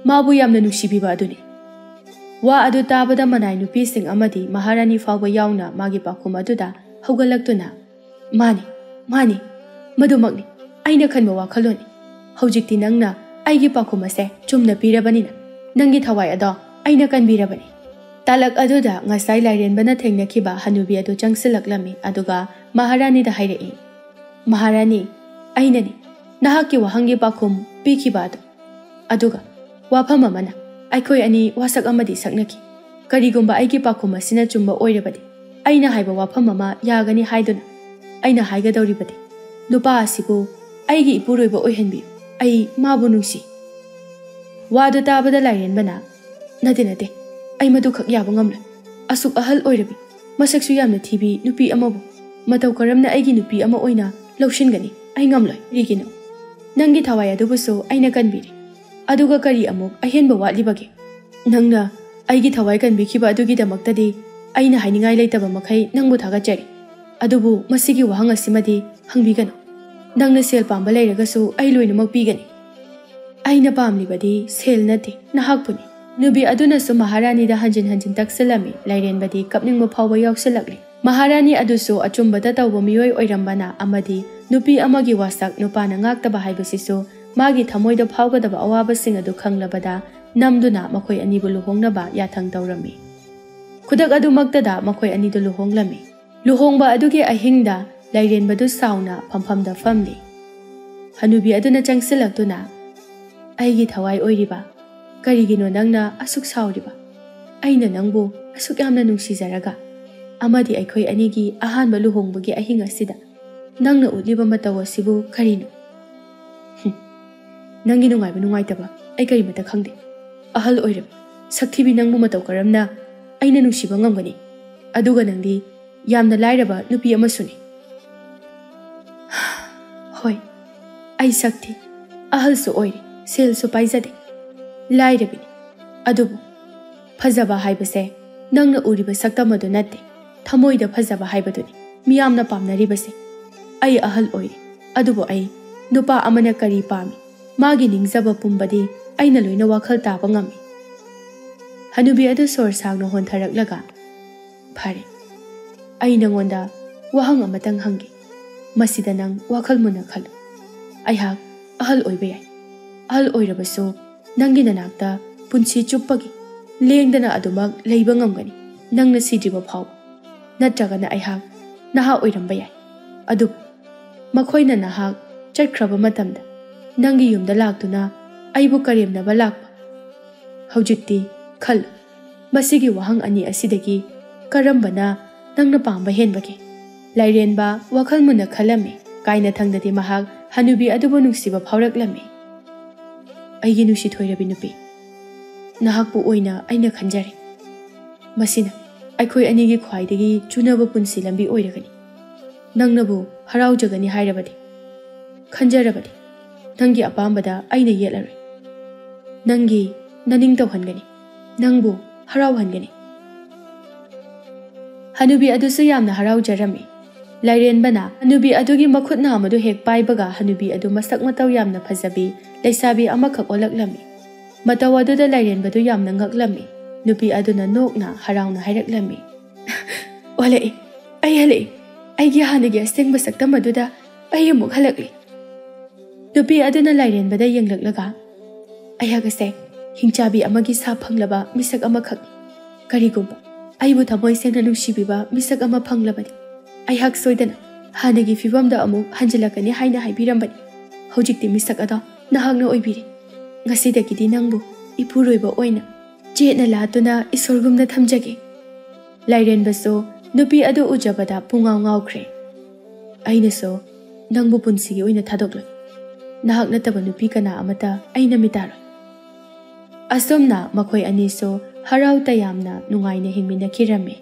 ꯃꯥꯕꯨ ꯌꯥꯝꯅ ꯅꯨꯡꯁꯤꯕꯤꯕ ꯑꯗꯨꯅꯤ. ꯋꯥ ꯑꯗꯨ ꯇꯥꯕꯗ ꯃꯅꯥꯏ ꯅꯨꯄꯤꯁꯤꯡ ꯑꯃꯗꯤ ꯃꯍꯥꯔꯥꯅꯤ ꯐꯥꯎꯕ ꯌꯥꯎꯅ ꯃꯥꯒꯤ ꯄꯥꯎꯈꯨꯝ ꯑꯗꯨꯗ ꯍꯧꯒꯠꯂꯛꯇꯨꯅ, ꯃꯥꯅꯤ, ꯃꯥꯅꯤ, ꯃꯗꯨꯃꯛꯅꯤ, ꯑꯩꯅ ꯈꯟꯕ ꯋꯥꯈꯜꯂꯣꯟꯅꯤ. ꯍꯧꯖꯤꯛꯇꯤ ꯅꯪꯅ ꯑꯩꯒꯤ ꯄꯥꯎꯈꯨꯝ ꯑꯁꯦ ꯆꯨꯝꯅ ꯄꯤꯔꯕꯅꯤꯅ ꯅꯪꯒꯤ ꯊꯋꯥꯏ ꯑꯗꯣ ꯑꯩꯅ ꯀꯟꯕꯤꯔꯕꯅꯤ. ꯇꯥꯂꯛ ꯑꯗꯨꯗ ꯉꯁꯥꯏ ꯂꯥꯏꯔꯦꯟꯕꯅ ꯊꯦꯡꯅꯈꯤꯕ ꯍꯅꯨꯕꯤ ꯑꯗꯨ ꯆꯪꯁꯤꯜꯂꯛꯂꯝꯃꯤ. ꯑꯗꯨꯒ ꯃꯍꯥꯔꯥꯅꯤꯗ ꯍꯥꯏꯔꯛꯏ. ꯃꯍꯥꯔꯥꯅꯤ, ꯑꯩꯅꯅꯤ ꯅꯍꯥꯛꯀꯤ ꯋꯥꯍꯪꯒꯤ ꯄꯥꯎꯈꯨꯝ ꯄꯤꯈꯤꯕ ꯑꯗꯨ. ꯑꯗꯨꯒ ꯋꯥꯐꯝ ꯑꯃꯅ ꯑꯩꯈꯣꯏ ꯑꯅꯤ ꯋꯥꯁꯛ ꯑꯃꯗꯤ ꯁꯛꯅꯈꯤ. ꯀꯔꯤꯒꯨꯝꯕ ꯑꯩꯒꯤ ꯄꯥꯎꯈꯨꯝ ꯑꯁꯤꯅ ꯆꯨꯝꯕ ꯑꯣꯏꯔꯕꯗꯤ ꯑꯩꯅ ꯍꯥꯏꯕ ꯋꯥꯐꯝ ꯑꯃ ꯌꯥꯒꯅꯤ ꯍꯥꯏꯗꯨꯅ ꯑꯩꯅ ꯍꯥꯏꯒꯗꯧꯔꯤꯕꯗꯤ, ꯅꯨꯄꯥ ꯑꯁꯤꯕꯨ ꯑꯩꯒꯤ ꯏꯄꯨꯔꯣꯏꯕ ꯑꯣꯏꯍꯟꯕꯤꯌꯨ. ꯑꯩ ꯃꯥꯕꯨ ꯅꯨꯡꯁꯤ. ꯋꯥꯗꯨ ꯇꯥꯕꯗ ꯂꯥꯏꯔꯦꯟꯕꯅ, ꯅꯠꯇꯦ ꯅꯠꯇꯦ, ꯑꯩ ꯃꯗꯨꯈꯛ ꯌꯥꯕ ꯉꯝꯂꯣꯏ. ꯑꯁꯨꯛ ꯑꯍꯜ ꯑꯣꯏꯔꯕꯤ, ꯃꯁꯛꯁꯨ ꯌꯥꯝꯅ ꯊꯤꯕꯤ ꯅꯨꯄꯤ ꯑꯃꯕꯨ ꯃꯇꯧ ꯀꯔꯝꯅ ꯑꯩꯒꯤ ꯅꯨꯄꯤ ꯑꯃ ꯑꯣꯏꯅ ꯂꯧꯁꯤꯟꯒꯅꯤ? ꯑꯩ ꯉꯝꯂꯣꯏ. ꯀꯔꯤꯒꯤꯅꯣ? ꯅꯪꯒꯤ ꯊꯋꯥꯏ ꯑꯗꯨꯕꯨꯁꯨ ꯑꯩꯅ ꯀꯟꯕꯤꯔꯤ. ꯑꯗꯨꯒ ꯀꯔꯤ ꯑꯃꯨꯛ ꯑꯍꯦꯟꯕ ꯋꯥꯠꯂꯤꯕꯒꯦ? ꯅꯪꯅ ꯑꯩꯒꯤ ꯊꯋꯥꯏ ꯀꯟꯕꯤꯈꯤba ꯑꯗꯨꯒꯤꯗꯃꯛꯇꯗꯤ ꯑꯩꯅ ꯍꯥꯏꯅꯤꯡꯉꯥꯏ ꯂꯩꯇꯕ ꯃꯈꯩ ꯅꯪꯕꯨ ꯊꯥꯒꯠꯆꯔꯤ. ꯑꯗꯨꯕꯨ ꯃꯁꯤꯒꯤ ꯋꯥꯍꯪ ꯑꯁꯤꯃꯗꯤ ꯍꯪꯕꯤꯒꯅꯨ. ꯅꯪꯅ ꯁꯦꯜ ꯄꯥꯝꯕ ꯂꯩꯔꯒꯁꯨ ꯑꯩ ꯂꯣꯏꯅꯃꯛ ꯄꯤꯒꯅꯤ. ꯑꯩꯅ ꯄꯥꯝꯂꯤꯕꯗꯤ ꯁꯦꯜ ꯅꯠꯇꯦ, ꯅꯍꯥꯛꯄꯨꯅꯤ. ꯅꯨꯄꯤ ꯑꯗꯨꯅꯁꯨ ꯃꯍꯥꯔꯥꯅꯤꯗ ꯍꯟꯖꯤꯟ ꯍꯟꯖꯤꯟ ꯇꯛꯁꯤꯜꯂꯝꯃꯤ. ꯂꯥꯏꯔꯦꯟꯕꯗꯤ ꯀꯞꯅꯤꯡꯕ ꯐꯥꯎꯕ ꯌꯥꯎꯁꯤꯜꯂꯛꯂꯤ. ꯃꯍꯥꯔꯥꯅꯤ ꯑꯗꯨꯁꯨ ꯑꯆꯨꯝꯕꯗ ꯇꯧꯕ ꯃꯤꯑꯣꯏ ꯑꯣꯏꯔꯝꯕꯅ ꯑꯃꯗꯤ ꯅꯨꯄꯤ ꯑꯃꯒꯤ ꯋꯥꯁꯛ ꯅꯨꯄꯥꯅ ꯉꯥꯛꯇꯕ ꯍꯥꯏꯕꯁꯤꯁꯨ ꯃꯥꯒꯤ ꯊꯃꯣꯏꯗ ꯐꯥꯎꯒꯗꯕ ꯑꯋꯥꯕꯁꯤꯡ ꯑꯗꯨ ꯈꯪꯂꯕꯗ ꯅꯝꯗꯨꯅ ꯃꯈꯣꯏ ꯑꯅꯤꯕꯨ ꯂꯨꯍꯣꯡꯅꯕ ꯌꯥꯊꯪ ꯇꯧꯔꯝꯃꯤ. ꯈꯨꯗꯛ ꯑꯗꯨꯃꯛꯇꯗ ꯃꯈꯣꯏ ꯑꯅꯤꯗꯨ ꯂꯨꯍꯣꯡꯂꯝꯃꯤ. ꯂꯨꯍꯣꯡꯕ ꯑꯗꯨꯒꯤ ꯑꯍꯤꯡꯗ ꯂꯥꯏꯔꯦꯟꯕꯗꯨ ꯁꯥꯎꯅ ꯐꯝꯐꯝꯗ ꯐꯝꯂꯤ. ꯍꯅꯨꯕꯤ ꯑꯗꯨꯅ ꯆꯪꯁꯤꯜꯂꯛꯇꯨꯅ, ꯑꯩꯒꯤ ꯊꯋꯥꯏ ꯑꯣꯏꯔꯤꯕ, ꯀꯔꯤꯒꯤꯅꯣ ꯅꯪꯅ ꯑꯁꯨꯛ ꯁꯥꯎꯔꯤꯕ? ꯑꯩꯅ ꯅꯪꯕꯨ ꯑꯁꯨꯛ ꯌꯥꯝꯅ ꯅꯨꯡꯁꯤꯖꯔꯒ ꯑꯃꯗꯤ ꯑꯩꯈꯣꯏ ꯑꯅꯤꯒꯤ ꯑꯍꯥꯟꯕ ꯂꯨꯍꯣꯡꯕꯒꯤ ꯑꯍꯤꯡ ꯑꯁꯤꯗ ꯅꯪꯅ ꯎꯠꯂꯤꯕ ꯃꯇꯧ ꯑꯁꯤꯕꯨ ꯀꯔꯤꯅꯣ? ꯅꯪꯒꯤ ꯅꯨꯡꯉꯥꯏꯕ ꯅꯨꯡꯉꯥꯏꯇꯕ ꯑꯩ ꯀꯔꯤꯃꯠꯇ ꯈꯪꯗꯦ. ꯑꯍꯜ ꯑꯣꯏꯔꯕ ꯁꯛꯊꯤꯕꯤ ꯅꯪꯕꯨ ꯃꯇꯧ ꯀꯔꯝꯅ ꯑꯩꯅ ꯅꯨꯡꯁꯤꯕ ꯉꯝꯒꯅꯤ? ꯑꯗꯨꯒ ꯅꯪꯗꯤ ꯌꯥꯝꯅ ꯂꯥꯏꯔꯕ ꯅꯨꯄꯤ ꯑꯃꯁꯨꯅꯤ. ꯍꯣꯏ, ꯑꯩ ꯁꯛꯊꯤ, ꯑꯍꯜꯁꯨ ꯑꯣꯏꯔꯤ, ꯁꯦꯜꯁꯨ ꯄꯥꯏꯖꯗꯦ, ꯂꯥꯏꯔꯕꯤꯅꯤ. ꯑꯗꯨꯕꯨ ꯐꯖꯕ ꯍꯥꯏꯕꯁꯦ ꯅꯪꯅ ꯎꯔꯤꯕ ꯁꯛꯇꯝ ꯑꯗꯨ ꯅꯠꯇꯦ. ꯊꯃꯣꯏꯗ ꯐꯖꯕ ꯍꯥꯏꯕꯗꯨꯅꯤ ꯃꯤꯌꯥꯝꯅ ꯄꯥꯝꯅꯔꯤꯕꯁꯦ. ꯑꯩ ꯑꯍꯜ ꯑꯣꯏꯔꯤ, ꯑꯗꯨꯕꯨ ꯑꯩ ꯅꯨꯄꯥ ꯑꯃꯅ ꯀꯔꯤ ꯄꯥꯝꯃꯤ, ꯃꯥꯒꯤ ꯅꯤꯡꯖꯕ ꯄꯨꯝꯕꯗꯤ ꯑꯩꯅ ꯂꯣꯏꯅ ꯋꯥꯈꯜ ꯇꯥꯕ ꯉꯝꯃꯤ. ꯍꯅꯨꯕꯤ ꯑꯗꯨ ꯁꯣꯔ ꯁꯥꯡꯅ ꯍꯣꯟꯊꯔꯛꯂꯒ, ꯐꯔꯦ, ꯑꯩ ꯅꯉꯣꯟꯗ ꯋꯥꯍꯪ ꯑꯃꯇꯪ ꯍꯪꯒꯦ. ꯃꯁꯤꯗ ꯅꯪ ꯋꯥꯈꯜ ꯃꯨꯟꯅ ꯈꯜꯂꯨ. ꯑꯩꯍꯥꯛ ꯑꯍꯜ ꯑꯣꯏꯕ ꯌꯥꯏ. ꯑꯍꯜ ꯑꯣꯏꯔꯕꯁꯨ ꯅꯪꯒꯤ ꯅꯅꯥꯛꯇ ꯄꯨꯟꯁꯤ ꯆꯨꯞꯄꯒꯤ ꯂꯦꯡꯗꯅ ꯑꯗꯨꯃꯛ ꯂꯩꯕ ꯉꯝꯒꯅꯤ, ꯅꯪꯅ ꯁꯤꯗ꯭ꯔꯤꯕ ꯐꯥꯎꯕ. ꯅꯠꯇ꯭ꯔꯒꯅ ꯑꯩꯍꯥꯛ ꯅꯍꯥ ꯑꯣꯏꯔꯝꯕ ꯌꯥꯏ. ꯑꯗꯨꯕꯨ ꯃꯈꯣꯏꯅ ꯅꯍꯥꯛ ꯆꯠꯈ꯭ꯔꯕ ꯃꯇꯝꯗ ꯅꯪꯒꯤ ꯌꯨꯝꯗ ꯂꯥꯛꯇꯨꯅ ꯑꯩꯕꯨ ꯀꯔꯦꯝꯅꯕ ꯂꯥꯛꯄ. ꯍꯧꯖꯤꯛꯇꯤ ꯈꯜꯂꯨ, ꯃꯁꯤꯒꯤ ꯋꯥꯍꯪ ꯑꯅꯤ ꯑꯁꯤꯗꯒꯤ ꯀꯔꯝꯕꯅ ꯅꯪꯅ ꯄꯥꯝꯕ ꯍꯦꯟꯕꯒꯦ? ꯂꯥꯏꯔꯦꯟꯕ ꯋꯥꯈꯜ ꯃꯨꯟꯅ ꯈꯜꯂꯝꯃꯤ. ꯀꯥꯏꯅꯊꯪꯗꯗꯤ ꯃꯍꯥꯛ ꯍꯅꯨꯕꯤ ꯑꯗꯨꯕꯨ ꯅꯨꯡꯁꯤꯕ ꯐꯥꯎꯔꯛꯂꯝꯃꯤ. ꯑꯩꯒꯤ ꯅꯨꯡꯁꯤ ꯊꯣꯏꯔꯕꯤ ꯅꯨꯄꯤ, ꯅꯍꯥꯛꯄꯨ ꯑꯣꯏꯅ ꯑꯩꯅ ꯈꯟꯖꯔꯦ. ꯃꯁꯤꯅ ꯑꯩꯈꯣꯏ ꯑꯅꯤꯒꯤ ꯈ꯭ꯋꯥꯏꯗꯒꯤ ꯆꯨꯅꯕ ꯄꯨꯟꯁꯤ ꯂꯝꯕꯤ ꯑꯣꯏꯔꯒꯅꯤ. ꯅꯪꯅꯕꯨ ꯍꯔꯥꯎꯖꯒꯅꯤ ꯍꯥꯏꯔꯕꯗꯤ, ꯈꯟꯖꯔꯕꯗꯤ ꯅꯪꯒꯤ ꯑꯄꯥꯝꯕꯗ ꯑꯩꯅ ꯌꯦꯠꯂꯔꯣꯏ. ꯅꯪꯒꯤ ꯅꯅꯤꯡ ꯇꯧꯍꯟꯒꯅꯤ, ꯅꯪꯕꯨ ꯍꯔꯥꯎꯍꯟꯒꯅꯤ. Hanubi adusu yamna haraujarami. Lairenbana hanubi adugi makhutna amadu hek paibaga hanubi adu masak matau yamna phajabi leisabi amakhak olaklami. Matau aduda lairenbadu yamna ngaklami. Nupi aduna nokna harauna hairaklami. Olai, ai halai. Aigi hanagi asengba saktam aduda ai amuk halakli. Nupi aduna lairenbada yenglaklaga. Ayagase hingchabi amagi sa phanglaba misak amakhak. Karigumba aibu thamoi sengna nungsibiba misak ama phanglabani. Ayhak soidana hanagi fibamda amuk hanjilakani haina haibirambani. Hojikti misak ada nahakna oibiri. Ngasidagidi nangbu ipuroiba oina jetna latuna isorgumna thamjage. Lairenbaso nupi adu ujabada pungaw ngawkhre. Ainaso nangbu punsigi oina thadoklo. Nahak nataba nupi kana amata aina mitaro. Asomna makhoi aniso harau tayamna nungaina hingmina kirame.